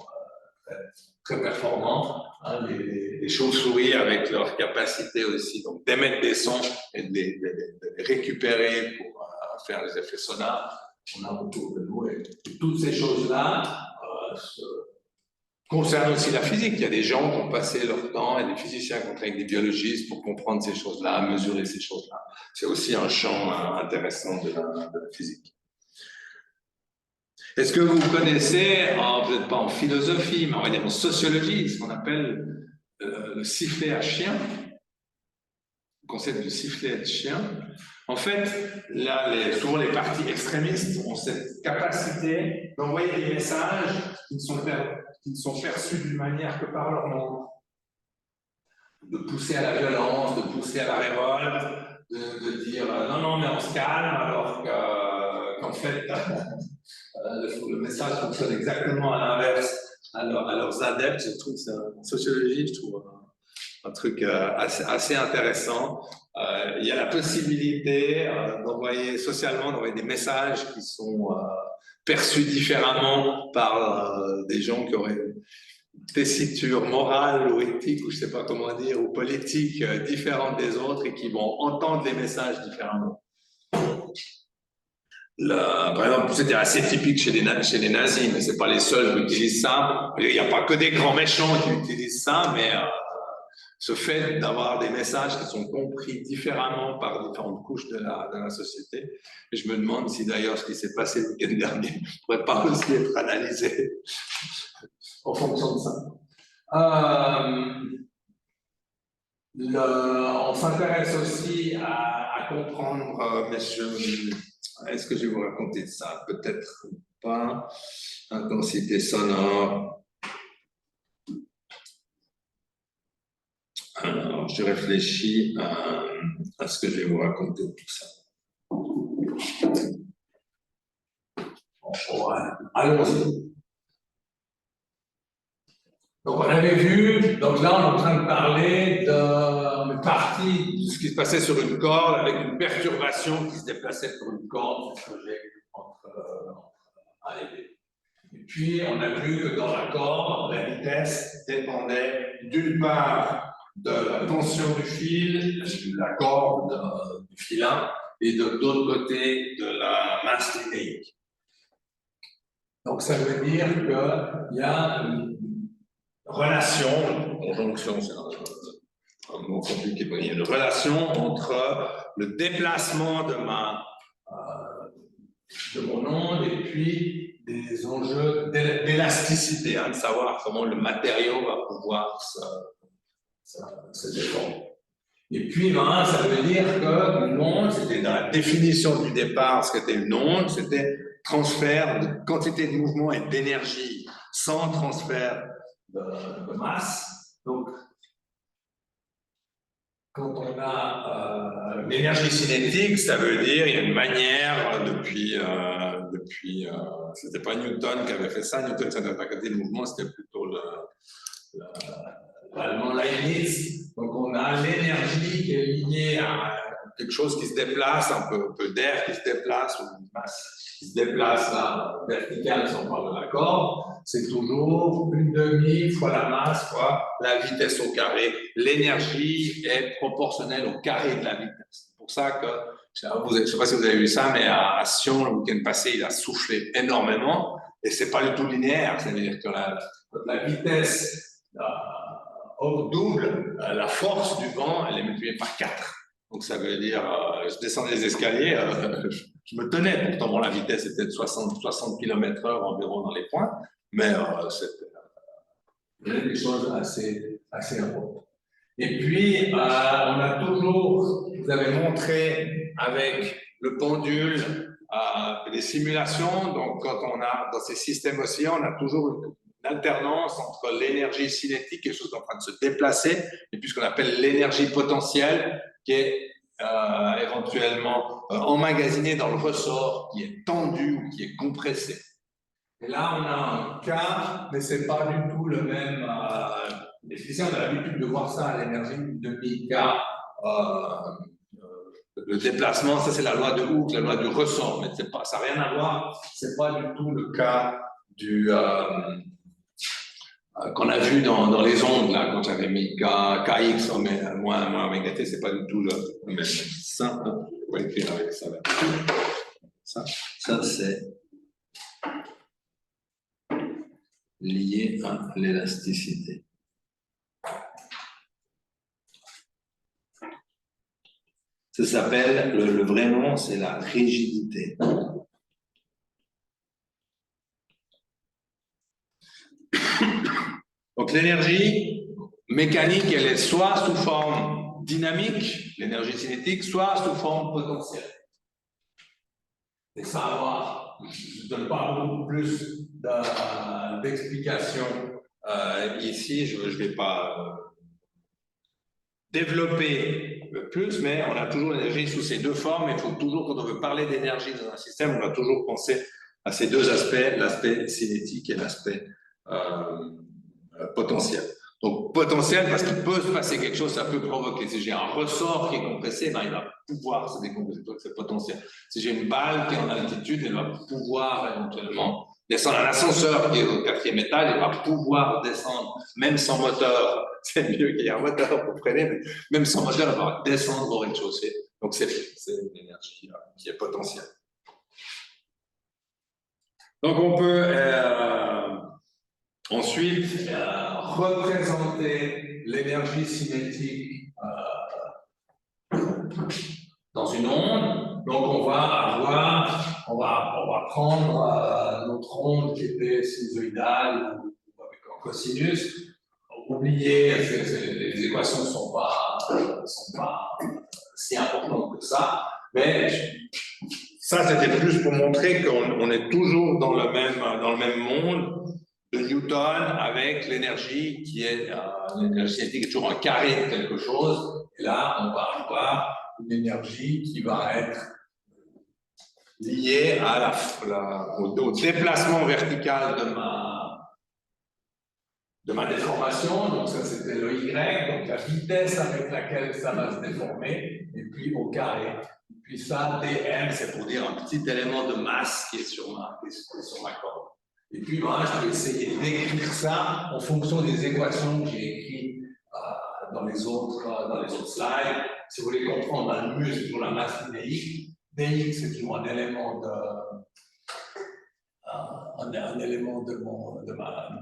très performants, hein, les chauves-souris avec leur capacité aussi donc d'émettre des sons et de les récupérer pour faire les effets sonores. On a autour de nous et toutes ces choses-là concernent aussi la physique. Il y a des gens qui ont passé leur temps et des physiciens qui ont travaillé avec des biologistes pour comprendre ces choses-là, mesurer ces choses-là. C'est aussi un champ intéressant de la physique. Est-ce que vous connaissez, peut-être pas en philosophie, mais on va dire en sociologie, ce qu'on appelle le sifflet à chien, le concept de sifflet à chien? En fait, là, souvent les partis extrémistes ont cette capacité d'envoyer des messages qui ne sont perçus d'une manière que par leur monde. De pousser à la violence, de pousser à la révolte, de dire non, mais on se calme, alors qu'en fait, le message fonctionne exactement à l'inverse à leurs adeptes. Je trouve ça, en sociologie, je trouve un truc assez intéressant. Il y a la possibilité d'envoyer des messages qui sont perçus différemment par des gens qui auraient une tessiture morale ou éthique, ou je ne sais pas comment dire, ou politique différente des autres et qui vont entendre les messages différemment. Par exemple, c'était assez typique chez les nazis, mais ce n'est pas les seuls qui utilisent ça. Il n'y a pas que des grands méchants qui utilisent ça, mais ce fait d'avoir des messages qui sont compris différemment par différentes couches de la société. Et je me demande si d'ailleurs ce qui s'est passé le week-end dernier ne pourrait pas aussi être analysé en fonction de ça. On s'intéresse aussi à comprendre, est-ce que je vais vous raconter ça? Peut-être pas. Intensité sonore. Alors, je réfléchis à ce que je vais vous raconter tout ça. Ouais. Allons-y. Donc, on avait vu, donc là, on est en train de parler d'une partie de ce qui se passait sur une corde avec une perturbation qui se déplaçait sur une corde, ce projet entre A et B. Et puis, on a vu que dans la corde, la vitesse dépendait d'une part de la tension du fil, de la corde du filin, et de l'autre côté de la masse linéique. Donc, ça veut dire qu'il y a une relation, conjonction, c'est un mot compliqué, il y a une relation entre le déplacement de mon onde et puis des enjeux d'élasticité, de savoir comment le matériau va pouvoir se défendre. Et puis, ça veut dire qu'une onde, c'était dans la définition du départ, ce qu'était une onde, c'était transfert de quantité de mouvement et d'énergie sans transfert de masse. Donc, quand on a l'énergie cinétique, ça veut dire il y a une manière depuis c'était pas Newton qui avait fait ça. Newton, ça n'avait pas capté le mouvement, c'était plutôt l'allemand Leibniz. Donc, on a l'énergie qui est liée à quelque chose qui se déplace, un peu d'air qui se déplace, ou une masse qui se déplace là, verticale, si on parle de la corde, c'est toujours une demi fois la masse fois la vitesse au carré. L'énergie est proportionnelle au carré de la vitesse. C'est pour ça que, je ne sais pas si vous avez vu ça, mais à Sion, le week-end passé, il a soufflé énormément, et c'est pas du tout linéaire, c'est-à-dire que la vitesse double, la force du vent, elle est multipliée par 4. Donc ça veut dire, je descends les escaliers, je me tenais, pourtant bon, la vitesse était de 60 km/h environ dans les points, mais c'était des choses assez importantes. Et puis, on a toujours, vous avez montré avec le pendule, des simulations, donc quand on a, dans ces systèmes aussi, on a toujours une alternance entre l'énergie cinétique, quelque chose qui est en train de se déplacer, et puis ce qu'on appelle l'énergie potentielle, qui est éventuellement emmagasinée dans le ressort, qui est tendu ou qui est compressé. Et là, on a un cas, mais ce n'est pas du tout le même. Les physiciens ont l'habitude de voir ça à l'énergie de pi-k. Le déplacement, ça c'est la loi de Hooke, la loi du ressort, mais ça n'a rien à voir, ce n'est pas du tout le cas qu'on a vu dans les ondes, là, quand j'avais mis KX moins oméga t, c'est pas du tout le même. Ça, on va écrire avec ça. Là. Ça c'est lié à l'élasticité. Ça s'appelle, le vrai nom, c'est la rigidité. Donc l'énergie mécanique, elle est soit sous forme dynamique, l'énergie cinétique, soit sous forme potentielle. Et ça, je ne donne pas beaucoup plus d'explications ici, je ne vais pas développer plus, mais on a toujours l'énergie sous ces deux formes. Il faut toujours, quand on veut parler d'énergie dans un système, on va toujours penser à ces deux aspects, l'aspect cinétique et l'aspect potentiel. Donc potentiel parce qu'il peut se passer quelque chose, ça peut provoquer. Si j'ai un ressort qui est compressé, ben, il va pouvoir se décompresser, donc c'est potentiel. Si j'ai une balle qui est en altitude, elle va pouvoir éventuellement descendre. Un ascenseur qui est au 4e étage, il va pouvoir descendre, même sans moteur. C'est mieux qu'il y ait un moteur pour freiner, mais même sans moteur, il va descendre au rez-de-chaussée. Donc c'est une énergie qui est potentielle. Donc on peut ensuite représenter l'énergie cinétique dans une onde. Donc on va prendre notre onde qui était sinusoïdale ou avec un cosinus. Oubliez, les équations ne sont pas si importantes que ça, mais ça c'était plus pour montrer qu'on est toujours dans le même monde de Newton avec l'énergie qui est l'énergie cinétique est toujours un carré de quelque chose. Et là, on va avoir une énergie qui va être liée à au déplacement vertical de ma déformation. Donc ça, c'était le Y, donc la vitesse avec laquelle ça va se déformer, et puis au carré. Et puis ça, dm, c'est pour dire un petit élément de masse qui est sur ma corde. Et puis moi, je vais essayer d'écrire ça en fonction des équations que j'ai écrites dans les autres slides. Si vous voulez comprendre, dans le mu, c'est toujours la masse linéique. Dx, c'est toujours un élément de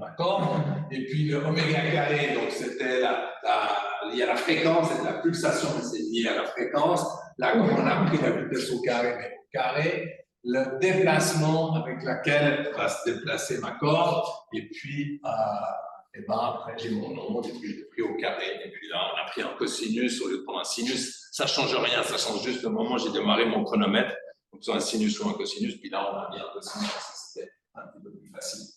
ma corde. Et puis le oméga carré, donc c'était lié à la fréquence, c'est la pulsation, mais c'est lié à la fréquence. Là, comme on a pris la vitesse au carré, mais au carré, le déplacement avec lequel va se déplacer ma corde, et puis après j'ai mon onde, et puis je l'ai pris au carré, et puis là on a pris un cosinus au lieu de prendre un sinus. Ça ne change rien, ça change juste le moment où j'ai démarré mon chronomètre, donc soit un sinus ou un cosinus, puis là on a mis un cosinus, c'était un petit peu plus facile.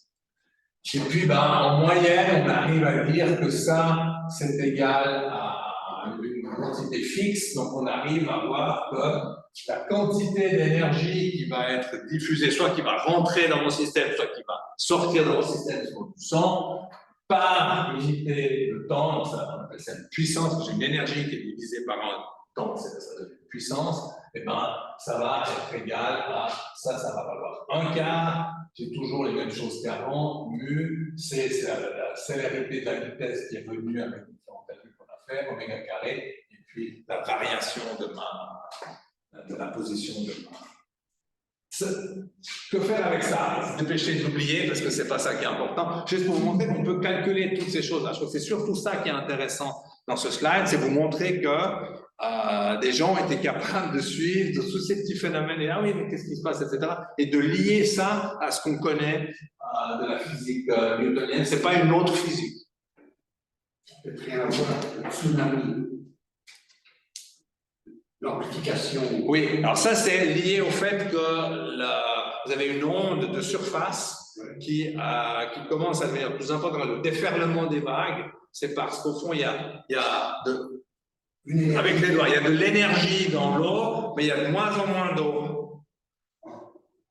Et puis en moyenne, on arrive à dire que ça c'est égal à une quantité fixe, donc on arrive à voir que la quantité d'énergie qui va être diffusée, soit qui va rentrer dans mon système, soit qui va sortir de mon système sur du sang, par unité de temps, donc ça, on appelle ça une puissance, j'ai une énergie qui est divisée par un temps, ça devient puissance, et ben ça va être égal à ça va valoir un quart. J'ai toujours les mêmes choses qu'avant. Mu, c'est la célérité de la vitesse qui est venue avec les différents calculs qu'on a fait, oméga carré, et puis la variation de la position de ma. Que faire avec ça? Dépêchez d'oublier parce que c'est pas ça qui est important. Juste pour vous montrer qu'on peut calculer toutes ces choses-là. Je trouve que c'est surtout ça qui est intéressant dans ce slide, c'est vous montrer que des gens étaient capables de suivre tous ces petits phénomènes et ah oui, mais qu'est-ce qui se passe, etc. Et de lier ça à ce qu'on connaît de la physique newtonienne. C'est pas une autre physique. Peut-être rien à voir avec le tsunami. L'amplification. Oui, alors ça c'est lié au fait que vous avez une onde de surface qui commence à devenir plus importante. Le déferlement des vagues, c'est parce qu'au fond, il y a avec les doigts, il y a de l'énergie dans l'eau, mais il y a de moins en moins d'eau.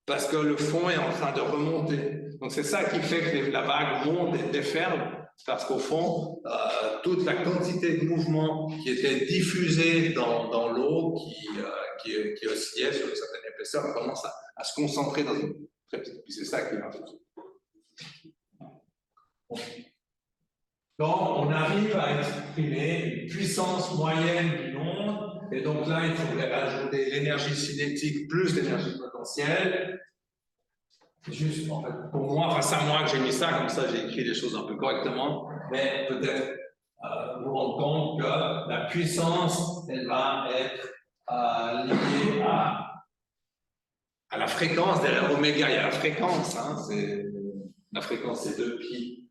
Parce que le fond est en train de remonter. Donc c'est ça qui fait que la vague monte et déferle. Parce qu'au fond, toute la quantité de mouvement qui était diffusée dans l'eau, qui oscillait sur une certaine épaisseur, commence à se concentrer dans une très petite. Puis c'est ça qui va. Donc, on arrive à exprimer une puissance moyenne d'une onde, et donc là, il faudrait ajouter l'énergie cinétique plus l'énergie potentielle. C'est juste, en fait, pour moi, face à moi que j'ai mis ça, comme ça j'ai écrit les choses un peu correctement, mais peut-être vous rendre compte que la puissance, elle va être liée à la fréquence derrière oméga. Il y a la fréquence, hein, la fréquence c'est 2pi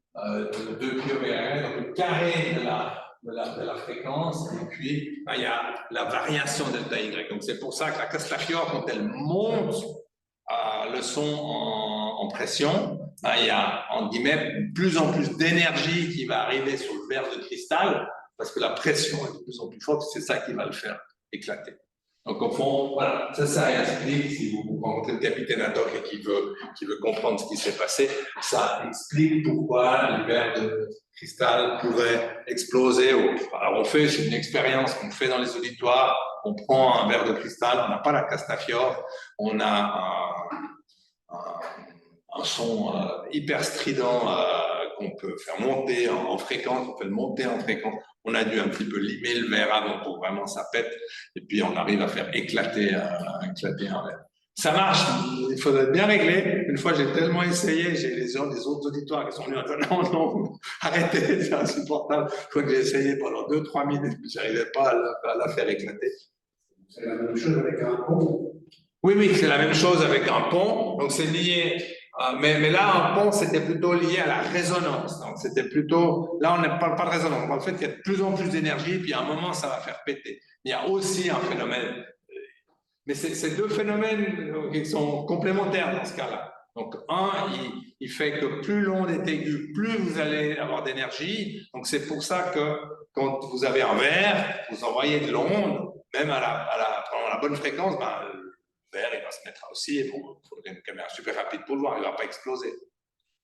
oméga, donc le carré de la fréquence, et puis il y a la variation delta y. Donc c'est pour ça que la Castafiore, quand elle monte le son en pression, il y a, en guillemets, de plus en plus d'énergie qui va arriver sur le verre de cristal, parce que la pression est de plus en plus forte, c'est ça qui va le faire éclater. Donc au fond, voilà, ça explique, si vous rencontrez le capitaine Haddock et qui veut comprendre ce qui s'est passé, ça explique pourquoi les verres de cristal pourraient exploser. Alors c'est une expérience qu'on fait dans les auditoires, on prend un verre de cristal, on n'a pas la Castafiore, on a un son hyper strident qu'on peut faire monter en fréquence, on peut le monter en fréquence. On a dû un petit peu limer le verre avant pour vraiment ça pète, et puis on arrive à faire éclater un verre. Ça marche, il faudrait bien régler. Une fois, j'ai tellement essayé, j'ai les autres auditoires qui sont venus, non, arrêtez, c'est insupportable. Une fois que j'ai essayé pendant 2-3 minutes, je n'arrivais pas à la faire éclater. C'est la même chose avec un pont. Oui, c'est la même chose avec un pont. Donc c'est lié, mais là, un pont, c'était plutôt lié à la résonance. Donc c'était plutôt, là, on ne parle pas de résonance, on parle du fait qu'il y a de plus en plus d'énergie, puis à un moment, ça va faire péter. Il y a aussi un phénomène, mais c'est deux phénomènes qui sont complémentaires dans ce cas-là. Donc il fait que plus l'onde est aiguë, plus vous allez avoir d'énergie. Donc c'est pour ça que quand vous avez un verre, vous envoyez de l'onde, même à la bonne fréquence, le verre, il va se mettre à osciller. Il faudrait une caméra super rapide pour le voir, il ne va pas exploser.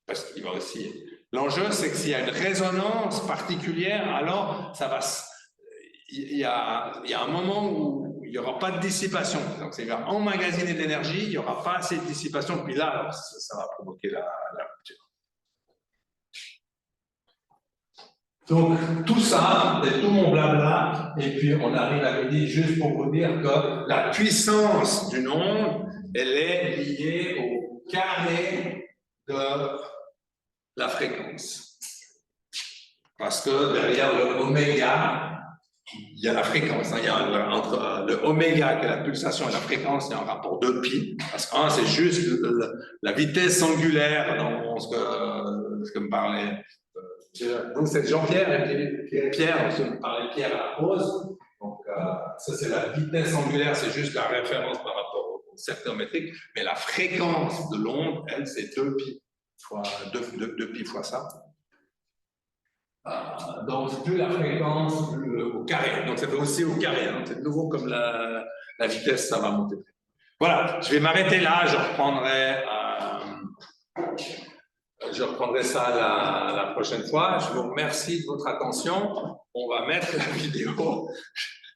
Parce qu'il va osciller. L'enjeu, c'est que s'il y a une résonance particulière, alors ça va. Il y a un moment où il n'y aura pas de dissipation. Donc, il va emmagasiner de l'énergie, il n'y aura pas assez de dissipation, puis là, alors, ça va provoquer la rupture. Donc, tout ça, c'est tout mon blabla, et puis on arrive à midi juste pour vous dire que la puissance d'une onde, elle est liée au carré de la fréquence. Parce que derrière le oméga, il y a la fréquence. Il y a entre le oméga, qui est la pulsation, et la fréquence, il y a un rapport 2pi. Parce que c'est juste la vitesse angulaire dans ce que me parlait. Donc c'est Jean-Pierre et Pierre, on me parlait de Pierre à la pause. Donc ça c'est la vitesse angulaire, c'est juste la référence par rapport au secteur métrique, mais la fréquence de l'onde, elle, c'est 2pi fois 2pi fois ça. Donc plus la fréquence, plus au carré. Donc ça fait aussi au carré. Hein. C'est de nouveau comme la vitesse, ça va monter. Voilà, je vais m'arrêter là, je reprendrai ça la prochaine fois. Je vous remercie de votre attention. On va mettre la vidéo.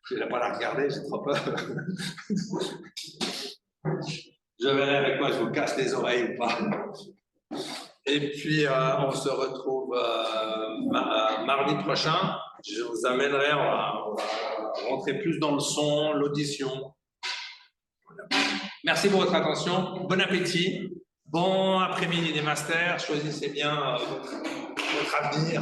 Je ne vais pas la regarder, j'ai trop peur. Je verrai avec quoi je vous casse les oreilles ou pas. Et puis, on se retrouve mardi prochain. Je vous amènerai, on va rentrer plus dans le son, l'audition. Merci pour votre attention. Bon appétit. Bon après-midi des masters. Choisissez bien votre avenir.